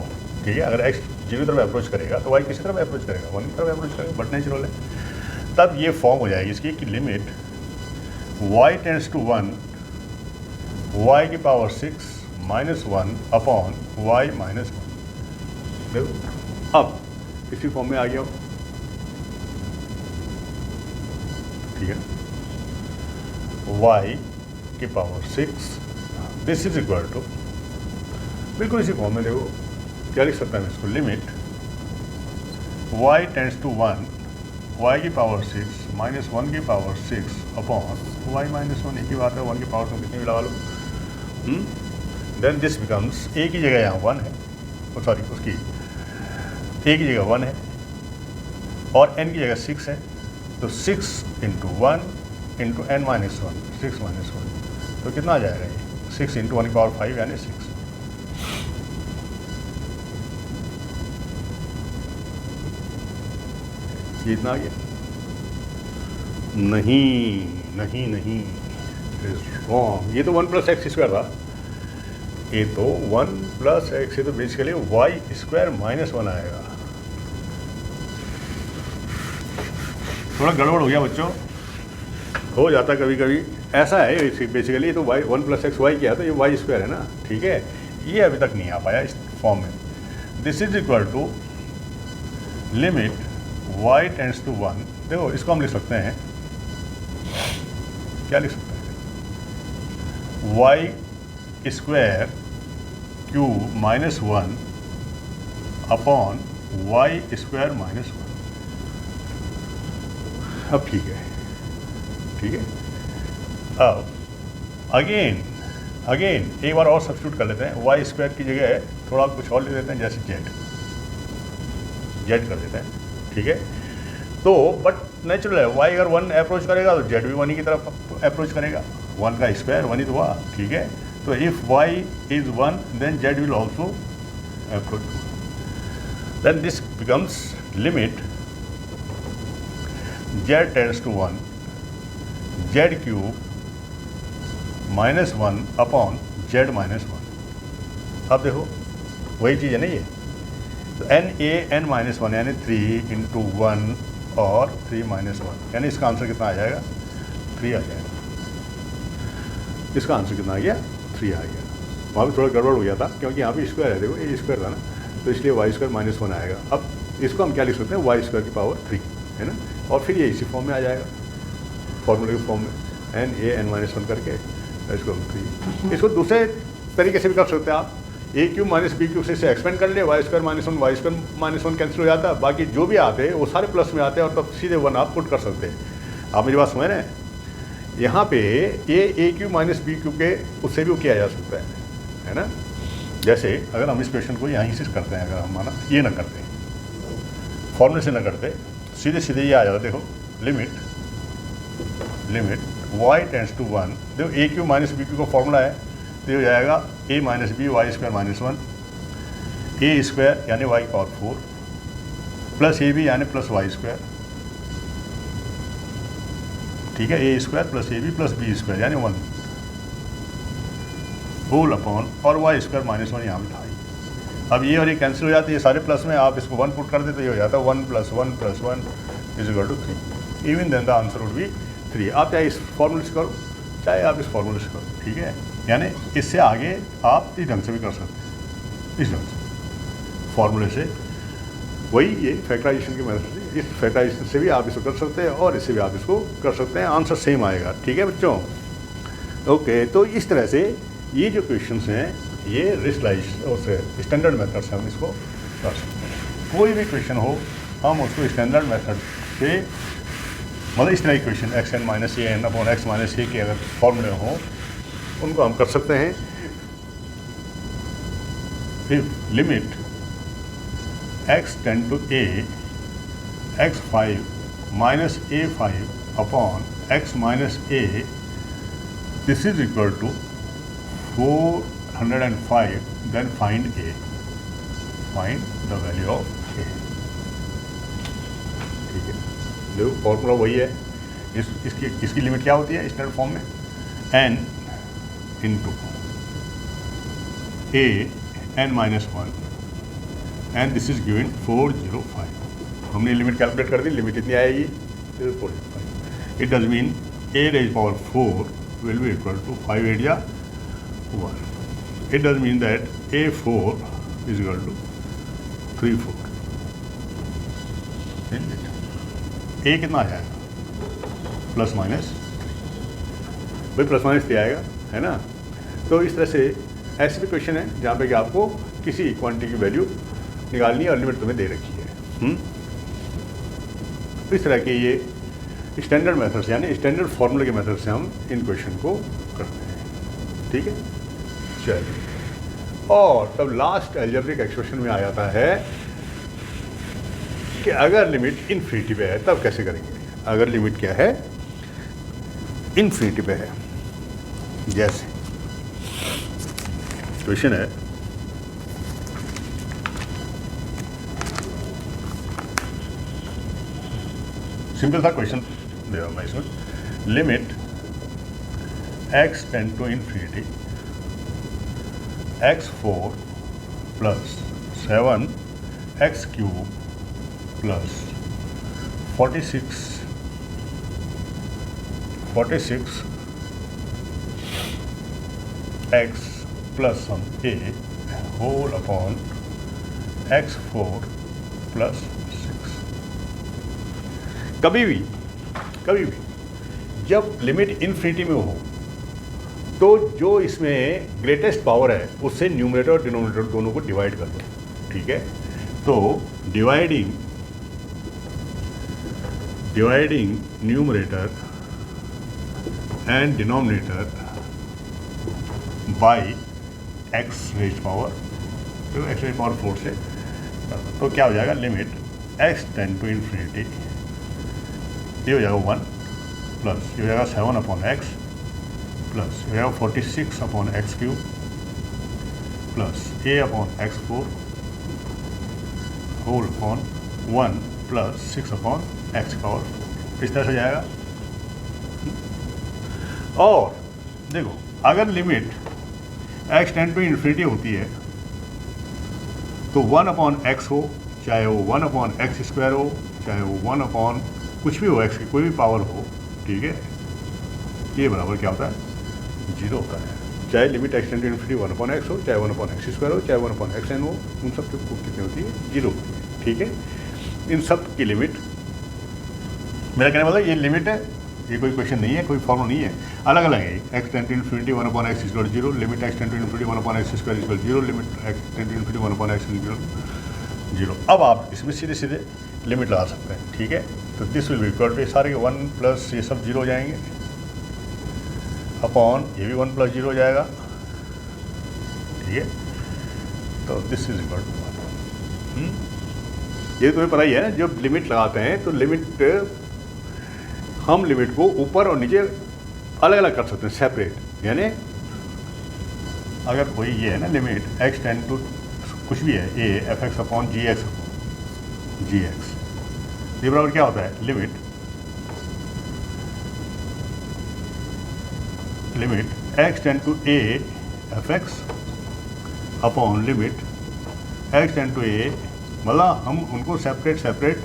1। ठीक है, अगर x 0 की तरफ अप्रोच करेगा तो y किसी तरफ अप्रोच करेगा, 1 की तरफ अप्रोच करेगा, बट नेचुरल है। तब ये फॉर्म हो जाएगी इसकी कि limit y tends to 1 y की power 6 minus 1 upon y minus 1। देखो अब इसी फॉर्म में आ गया हो, ठीक है, y की power 6 this is equal to, बिल्कुल इसी फॉर्म में देखो क्या लिख सकता है इसको, limit y tends to 1 y की पावर 6 माइनस 1 की पावर 6 अपॉन y माइनस 1। एक ही बात है, 1 की पावर तो कितनी भी लगा लो। देन दिस बिकम्स, a की जगह यहाँ 1 है, सॉरी उसकी a की जगह 1 है और n की जगह 6 है, तो 6 into 1 into n minus 1, 6 minus 1, तो कितना आ जाएगा ये 6 इंटू 1 की पावर 5 यानी 6। ये इतना आ गया, नहीं, रॉन्ग। ये तो 1 प्लस एक्स स्क्वायर था, ये तो 1 प्लस एक्स, ये तो बेसिकली वाई स्क्वायर माइनस 1 आएगा। थोड़ा गड़बड़ हो गया बच्चों, हो जाता कभी कभी, ऐसा है बेसिकली। तो वाई 1 प्लस एक्स वाई क्या है, तो ये वाई स्क्वायर है ना, ठीक है, ये अभी तक नहीं आ पाया इस फॉर्म में। This is equal to limit y tends to 1, देखो इसको हम लिख सकते हैं, क्या लिख सकते हैं, y square cube minus 1 upon y square minus 1। अब ठीक है, अब अगेन एक बार और सब्स्टिट्यूट कर लेते हैं, वाई स्क्वायर की जगह थोड़ा कुछ और ले देते हैं, जैसे जेड कर देते हैं, ठीक है। तो बट नेचुरल है, y अगर 1 अप्रोच करेगा तो z भी 1 की तरफ अप्रोच करेगा, 1 का स्क्वायर 1 ही तो हुआ, ठीक है। तो if y is 1 then z will also approach, then this becomes limit z tends to 1 z cube minus 1 upon z minus 1। अब देखो वही चीज़ है ना ये, तो n माइनस 1 यानी 3 इंटू 1 और 3 माइनस 1, यानी इसका आंसर कितना आ जाएगा, 3 आ जाएगा। इसका आंसर कितना आ गया, 3 आ गया। वहाँ भी थोड़ा गड़बड़ हो गया था क्योंकि यहाँ पे स्क्वायर है, देखो ये स्क्वायर था ना, तो इसलिए वाई स्क्वायर माइनस 1 आएगा। अब इसको हम क्या लिख सकते हैं, वाई स्क्वायर की पावर 3 है ना, और फिर ये इसी फॉर्म में आ जाएगा, फॉर्मूले के फॉर्म में n माइनस 1 करके इसको 3। इसको दूसरे तरीके से भी कर सकते हैं आप, ए क्यूब माइनस बी क्यूब से इसे एक्सपेंड कर ले, वाई स्क्वायर माइनस 1 कैंसिल हो जाता है, बाकी जो भी आते हैं वो सारे प्लस में आते हैं, और तब सीधे 1 आप पुट कर सकते हैं। आप मेरी बात समझ रहे हैं, यहाँ पे ए क्यूब माइनस बी क्यूब के उससे भी वो किया जा सकता है ना। जैसे अगर हम इस क्वेश्चन को यहाँ से करते हैं, अगर हम माना ये ना करते, फॉर्मूले से ना करते, सीधे ये आ जाता, देखो लिमिट y टेंड्स टू 1, देखो A cube minus B cube का फॉर्मूला है, तो ये हो जाएगा a minus B Y square minus 1, A square यानी Y power 4 plus A B यानी प्लस वाई स्क्वायर, ठीक है, A square plus A B plus B square यानी 1 होल अपॉन, और वाई स्क्वायर माइनस 1 यहाँ पे था ही। अब ये और ये कैंसिल हो जाते हैं, ये सारे प्लस में, आप इसको 1 पुट कर देते, ये हो जाता है 1 plus 1 plus 1 is equal to 3, even then the answer would be 3। आप चाहे इस फॉर्मूले से करो, चाहे आप इस फॉर्मूले से करो, ठीक है, यानी इससे आगे आप इस ढंग से भी कर सकते हैं, इस ढंग से फॉर्मूले से, वही ये फैक्टराइजेशन के मेथड से, इस फैक्टराइजेशन से भी आप इसको कर सकते हैं और इससे भी आप इसको कर सकते हैं, आंसर सेम आएगा, ठीक है बच्चों। ओके, तो इस तरह से ये जो क्वेश्चंस हैं ये रिस्लाइज स्टैंडर्ड मेथड से हम इसको कर सकते हैं। कोई भी क्वेश्चन हो हम उसको स्टैंडर्ड मेथड से मतलब इस तरह की equation X N minus A N upon x minus A के अगर फॉर्मूले हों उनको हम कर सकते हैं। If limit x tend to A X 5 minus A 5 upon x minus A, this is equal to 405, then find A, find the value of A. ठीक है, देखो फॉर्मूला वही है। इसकी लिमिट क्या होती है स्टैंडर्ड फॉर्म में, n into a N minus 1 and this is given 405। हमने लिमिट कैलकुलेट कर दी, लिमिट इतनी आएगी 405। It does mean a raise power 4 will be equal to 5 8 या 1। It does mean that A4 is equal to 34। A कितना आ जाएगा plus minus, भाई plus minus 3 आएगा, है ना। तो इस तरह से ऐसे भी क्वेश्चन है जहाँ पे कि आपको किसी क्वांटिटी की वैल्यू निकालनी है और लिमिट तुम्हें दे रखी है। इस तरह के ये स्टैंडर्ड मेथड से यानी स्टैंडर्ड फॉर्मूले के मेथड से हम इन क्वेश्चन को करते हैं। ठीक है, चलिए। और तब लास्ट अलजेब्रिक एक्सप्रेशन में आ जाता है कि अगर लिमिट इन्फिनिटी पे है तब कैसे करेंगे। अगर लिमिट क्या है इन्फिनिटी पे है, जैसे क्वेश्चन है सिंपल सा क्वेश्चन दे रहा हूँ मैं इसमें, limit x tend to infinity x4 plus 7 x cube plus 46 x plus some a whole upon x4 plus 6। कभी भी जब लिमिट इन्फिनिटी में हो तो जो इसमें ग्रेटेस्ट पावर है उससे न्यूमरेटर और डिनोमिनेटर दोनों को डिवाइड कर दो। ठीक है, तो dividing numerator and denominator by x raise power, तो एक्स रेज पावर 4 से तो क्या हो जाएगा, limit x tend to infinity, ये हो जाएगा 1 प्लस ये हो जाएगा 7 अपॉन एक्स प्लस ये हो जाएगा 46 upon X cube plus A upon x4 whole upon 1 plus 6 upon X power 4। इस तरह से जाएगा। और देखो अगर limit x tend to infinity होती है तो 1 अपॉन एक्स हो, चाहे वो 1 अपॉन एक्स स्क्वायर हो, चाहे वो 1 अपॉन कुछ भी हो, एक्स की कोई भी पावर हो, ठीक है, ये बराबर क्या होता है, 0 होता है। चाहे limit x tend to infinity 1 upon x हो, चाहे 1 अपॉन एक्स स्क्वायर हो, चाहे 1 अपॉन एक्स एन हो, उन सब की कितनी होती है, 0 होती है। ठीक है, इन सब की लिमिट, मेरा कहने वाला ये लिमिट है, ये कोई क्वेश्चन नहीं है, कोई फॉर्मूला नहीं है, अलग अलग है। X tend to infinity 1 upon x equal 0, limit x tend to infinity 1 upon x square equal 0, limit x tend to infinity 1 upon x equal 0। अब आप इसमें सीधे सीधे लिमिट लगा सकते हैं। ठीक है, तो this will be equal to सारे 1 प्लस ये सब 0 हो जाएंगे अपॉन ये भी 1 प्लस 0 हो जाएगा। ठीक है, तो दिस इज इक्वल टू 1। ये तुम्हें पता ही है, जब लिमिट लगाते हैं तो लिमिट हम लिमिट को ऊपर और नीचे अलग अलग कर सकते हैं, सेपरेट। यानी अगर कोई ये है ना लिमिट एक्स टेंड टू कुछ भी है A F X upon G X, ये बराबर क्या होता है, limit x tend to A F X upon limit x tend to A, मतलब हम उनको सेपरेट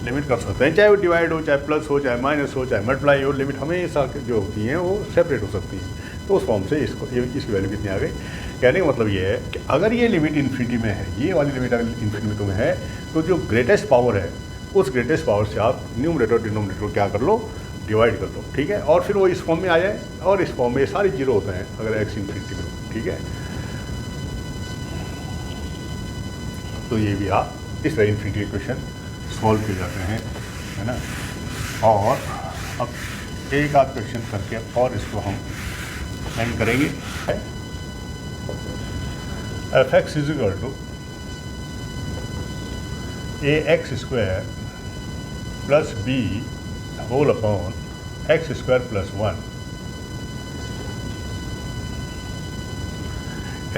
लिमिट कर सकते हैं, चाहे वो डिवाइड हो, चाहे प्लस हो, चाहे माइनस हो, चाहे मल्टीप्लाई हो, लिमिट हमेशा जो होती हैं वो सेपरेट हो सकती हैं। तो उस फॉर्म से इसकी वैल्यू कितनी आ गई। कहने का मतलब ये है कि अगर ये लिमिट इन्फिनिटी में है, ये वाली लिमिट अगर इन्फिनिटी में है, तो जो ग्रेटेस्ट पावर है उस ग्रेटेस्ट पावर से आप न्यूमरेटर डिनोमिनेटर क्या कर लो, डिवाइड कर लो। ठीक है, और फिर वो इस फॉर्म में आ जाए, और इस फॉर्म में ये सारे 0 होते हैं अगर एक्स इन्फिनिटी में हो। ठीक है, तो ये भी आप इस तरह इन्फिनिटी इक्वेशन सॉल्व किए जाते हैं, है ना। और अब एक आध क्वेश्चन करके और इसको हम एंड करेंगे। F x is equal to A x square plus b whole upon x square plus 1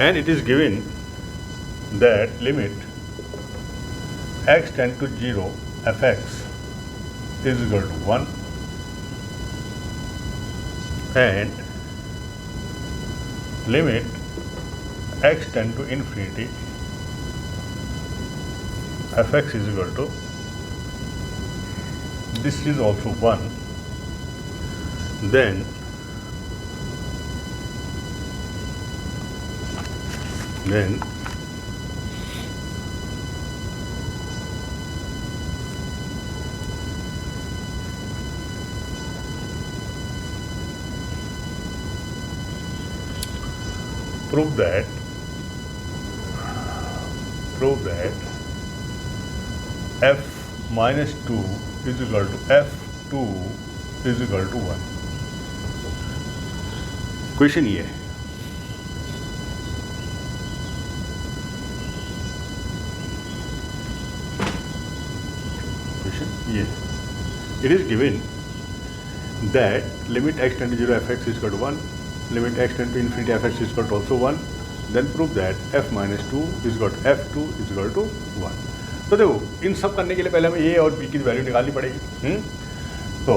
and it is given that limit x tend to 0 fx is equal to 1 and limit x tend to infinity fx is equal to, this is also 1, then prove that f minus 2 is equal to f2 is equal to 1। Question ये है, it is given that limit x tend to 0 fx is equal to 1, limit x tend to infinity fx is equal to also 1, then prove that f minus 2 is equal to f2 is equal to 1। तो देखो इन सब करने के लिए पहले हमें a और b की वैल्यू निकालनी पड़ेगी। तो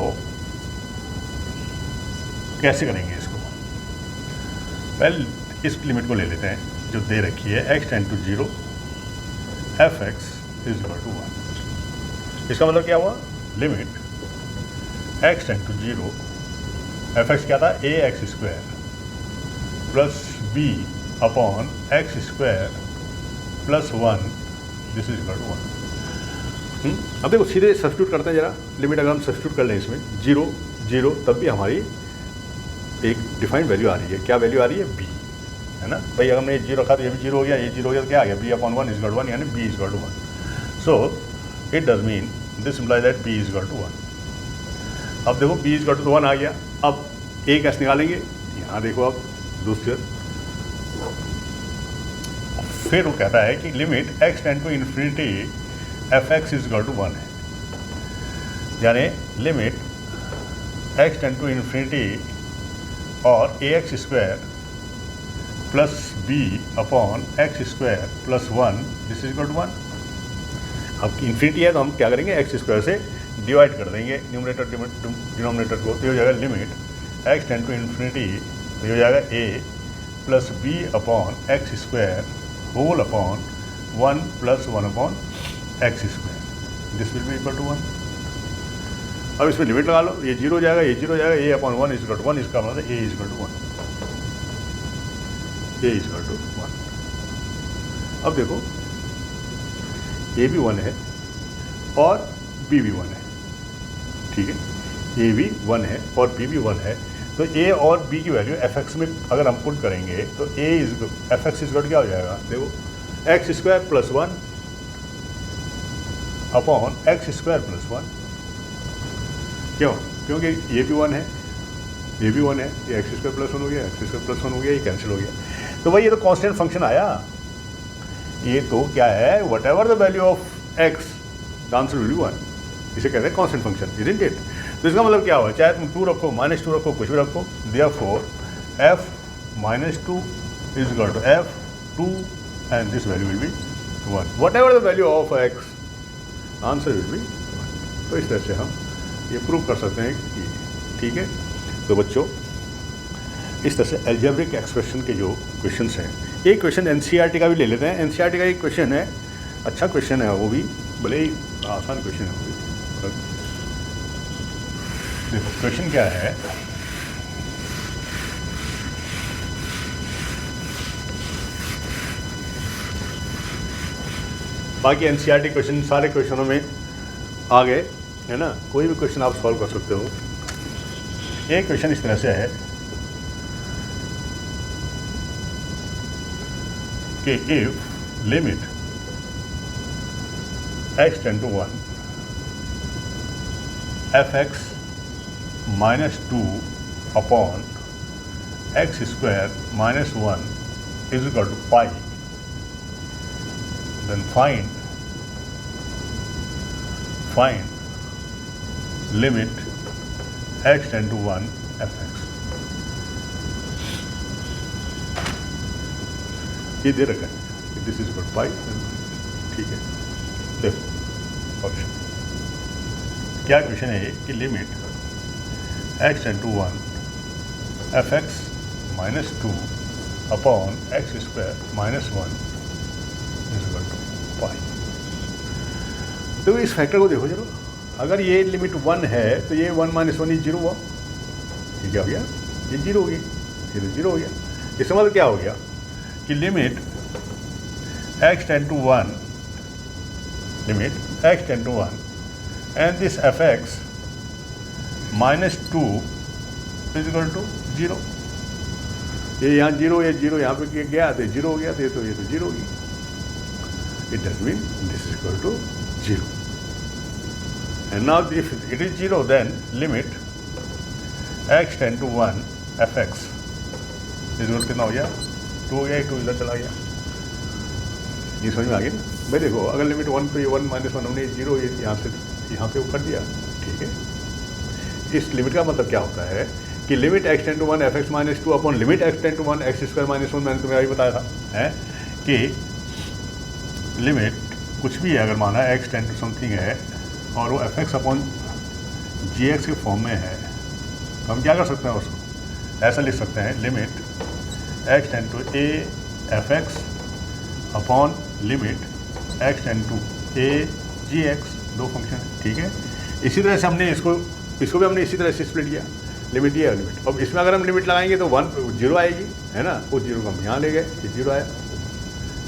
कैसे करेंगे इसको? पहले इस लिमिट को ले लेते हैं जो दे रखी है, x tend to 0 fx is equal to 1। इसका मतलब क्या हुआ? Limit x tend to 0 fx क्या था? a x square plus b upon x square plus 1 this is equal to 1। अब देखो सीधे सब्स्टिट्यूट करते हैं जरा। लिमिट अगर हम सब्स्टिट्यूट कर लें इसमें 0 0, तब भी हमारी एक डिफाइंड वैल्यू आ रही है। क्या वैल्यू आ रही है? b, है ना भाई। अगर हमने 0 रखा तो ये भी 0 हो गया, ये 0 हो गया तो क्या आ गया? b upon 1 is equal to 1, यानी b is equal to 1। So it does mean this implies that b is equal to 1। अब देखो b इज इक्वल टू 1 आ गया। अब a कैसे निकालेंगे? यहाँ देखो अब दूसरे, फिर वो कहता है कि limit x tend to infinity F x is equal to 1 है, यानी limit x tend to infinity और A x square plus B upon x square plus 1 this is equal to 1। अब इन्फिनिटी है तो हम क्या करेंगे? एक्स स्क्वायर से डिवाइड कर देंगे न्यूमरेटर डिनोमिनेटर को, तो हो जाएगा limit x tend to infinity, तो हो जाएगा a plus B upon x square whole upon 1 plus 1 upon x square, this will be equal to 1। अब इसमें लिमिट लगा लो, ये 0 हो जाएगा, ये 0 हो जाएगा, a upon 1 is equal to 1, इसका मतलब a is equal to 1, a is equal to 1। अब देखो a भी 1 है और b भी 1 है, ठीक है। a भी 1 है और b भी 1 है, तो a और b की वैल्यू fx में अगर हम पुट करेंगे तो a इज fx इज क्या हो जाएगा? देखो x square plus 1 upon x square plus 1। क्यों? क्योंकि ये भी 1 है, ये भी 1 है, ये एक्स स्क्वायर प्लस 1 हो गया, एक्स स्क्वायर प्लस 1 हो गया, ये कैंसिल हो गया। तो भाई ये तो कांस्टेंट फंक्शन आया, ये तो क्या है? What ever the value of x the answer will be 1। इसे कहते हैं कांस्टेंट फंक्शन, इजंट इट? तो इसका मतलब क्या हुआ? चाहे तुम 2 रखो, -2 रखो, कुछ भी रखो, therefore f -2 is equal to f2 and this value will be 1। Whatever the value of x answer will be 1। तो इस तरह से हम ये प्रूव कर सकते हैं कि ठीक है। तो बच्चों इस तरह से एल्जेब्रिक एक्सप्रेशन के जो क्वेश्चंस हैं, एक क्वेश्चन एनसीईआरटी का भी ले लेते हैं। एनसीईआरटी का एक क्वेश्चन है, अच्छा क्वेश्चन है वो भी, भले ही आसान क्वेश्चन है वो भी। देखो क्वेश्चन क्या है, बाकी एनसीईआरटी क्वेश्चन सारे क्वेश्चनों में आ गए, है ना। कोई भी क्वेश्चन आप सॉल्व कर सकते हो। एक क्वेश्चन इस तरह से है कि if limit x tend to 1 fx -2 upon x square -1 is equal to pi, then find limit x tend to 1 fx। ये दे रखा है, this is equal to pi, ठीक है। देखो ऑप्शन क्या क्वेश्चन है ये कि limit x tend to 1 fx -2 upon x square -1 is equal to pi. तो इस फैक्टर को देखो जरूर, अगर ये लिमिट 1 है तो ये 1 - 1 ये 0 हुआ, ये क्या हो गया, ये 0 हो गया, ये तो 0 हो गया। इसका मतलब क्या हो गया कि limit x tend to 1 and this fx -2 is equal to 0। ये यहाँ 0, ये 0 यहाँ पे गया तो 0 हो गया, तो ये तो 0 होगी। It does mean this is equal to 0। And now if it is 0 then limit x tend to 1 fx is equal कितना हो गया, 2 हो गया, 2 इधर चला गया। ये समझ में आ गया ना भाई। देखो अगर लिमिट 1 तो ये 1 - 1 हमने 0 यहाँ से यहाँ पे कर दिया, ठीक है। इस लिमिट का मतलब क्या होता है कि limit x tend to 1 fx -2 upon limit x tend to 1 x square -1, मैंने तुम्हें अभी बताया था है कि लिमिट कुछ भी है, अगर माना x टेंड टू समथिंग है और वो fx अपॉन gx के फॉर्म में है, तो हम क्या कर सकते हैं, उसको ऐसा लिख सकते हैं limit x tend to a fx upon limit x tend to a gx, दो फंक्शन है, ठीक है। इसी तरह से हमने इसको भी हमने इसी तरह से स्प्लिट किया, लिमिट ये है लिमिट। अब इसमें अगर हम लिमिट लगाएंगे तो 0 आएगी, है ना, उस 0 को हम यहाँ ले गए, ये 0 आया।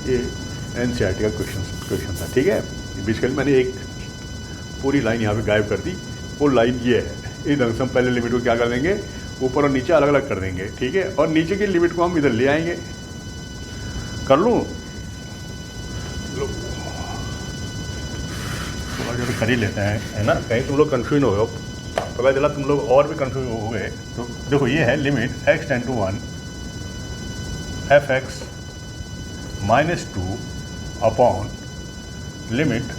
ये NCERT का क्वेश्चन था, ठीक है। बेसिकली मैंने एक पूरी लाइन यहाँ पे गायब कर दी, वो लाइन ये है। इस ढंग से हम पहले लिमिट को क्या कर देंगे, ऊपर और नीचे अलग अलग कर देंगे, ठीक है। और नीचे की लिमिट को हम इधर ले आएंगे। कर लूँ, जो कर ही लेते हैं, है ना, कहीं तुम लोग कन्फ्यूज हो गए, पता चला तुम लोग और भी कन्फ्यूज हो गए। तो देखो ये है limit x tend to 1 fx -2 upon limit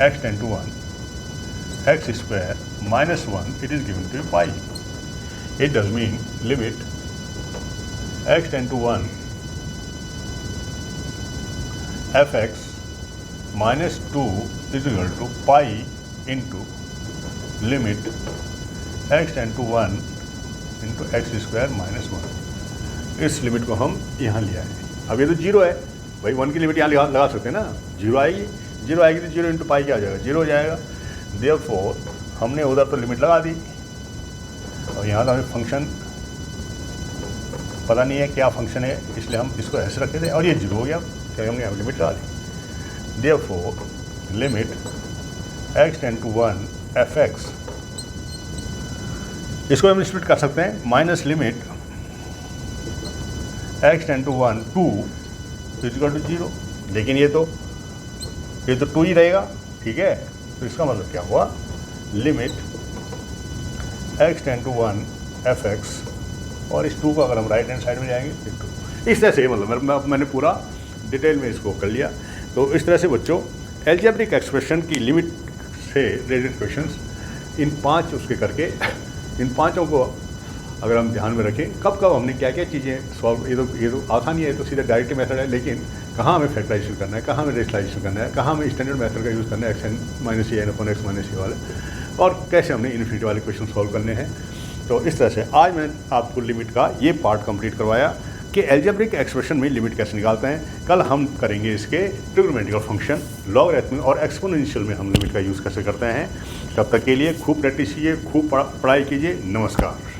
x tend to 1 x square -1 it is given to pi. It does mean limit x tend to 1 fx -2 is equal to pi into limit x tend to 1 into x square -1। इस limit को हम यहाँ ले आए। अब ये तो 0 है भाई, 1 की लिमिट यहाँ लगा सकते हैं ना, 0 आएगी तो 0 इंटू पाई क्या हो जाएगा, 0 हो जाएगा। देयरफॉर हमने उधर तो लिमिट लगा दी और यहाँ तो हमें फंक्शन पता नहीं है क्या फंक्शन है, इसलिए हम इसको ऐसे रखे थे और ये 0 हो गया, क्या हमने यहाँ लिमिट लगा दी। Therefore limit x tend to 1 fx, इसको हम स्प्लिट कर सकते हैं, minus limit x tend to 1 2 is equal to 0। लेकिन ये तो 2 ही रहेगा, ठीक है। तो इसका मतलब क्या हुआ, limit x tend to 1 fx, और इस 2 को अगर हम राइट हैंड साइड में जाएंगे फिर 2। इस तरह से मतलब मैंने पूरा डिटेल में इसको कर लिया। तो इस तरह से बच्चों एल्जेब्रिक एक्सप्रेशन की लिमिट से रिलेटेड क्वेश्चंस इन 5 उसके करके, इन 5 को अगर हम ध्यान में रखें, कब कब हमने क्या क्या चीज़ें सॉल्व, ये तो आसान ही है, तो सीधा डायरेक्ट मेथड है, लेकिन कहाँ हमें फैक्टराइजेशन करना है, कहाँ हमें रेशनलाइजेशन करना है, कहाँ हमें स्टैंडर्ड मेथड का यूज़ करना है, x n - a n upon x - a वाले, और कैसे हमने इन्फिनिटी वाले क्वेश्चन सॉल्व करने हैं। तो इस तरह से आज मैंने आपको लिमिट का ये पार्ट कंप्लीट करवाया कि एल्जेब्रिक एक्सप्रेशन में लिमिट कैसे निकालते हैं। कल हम करेंगे इसके ट्रिग्नोमेट्रिकल फंक्शन, लॉगरिथमिक और एक्सपोनेंशियल में हम लिमिट का यूज़ कैसे करते हैं। तब तक के लिए खूब प्रैक्टिस कीजिए, खूब पढ़ाई कीजिए। नमस्कार।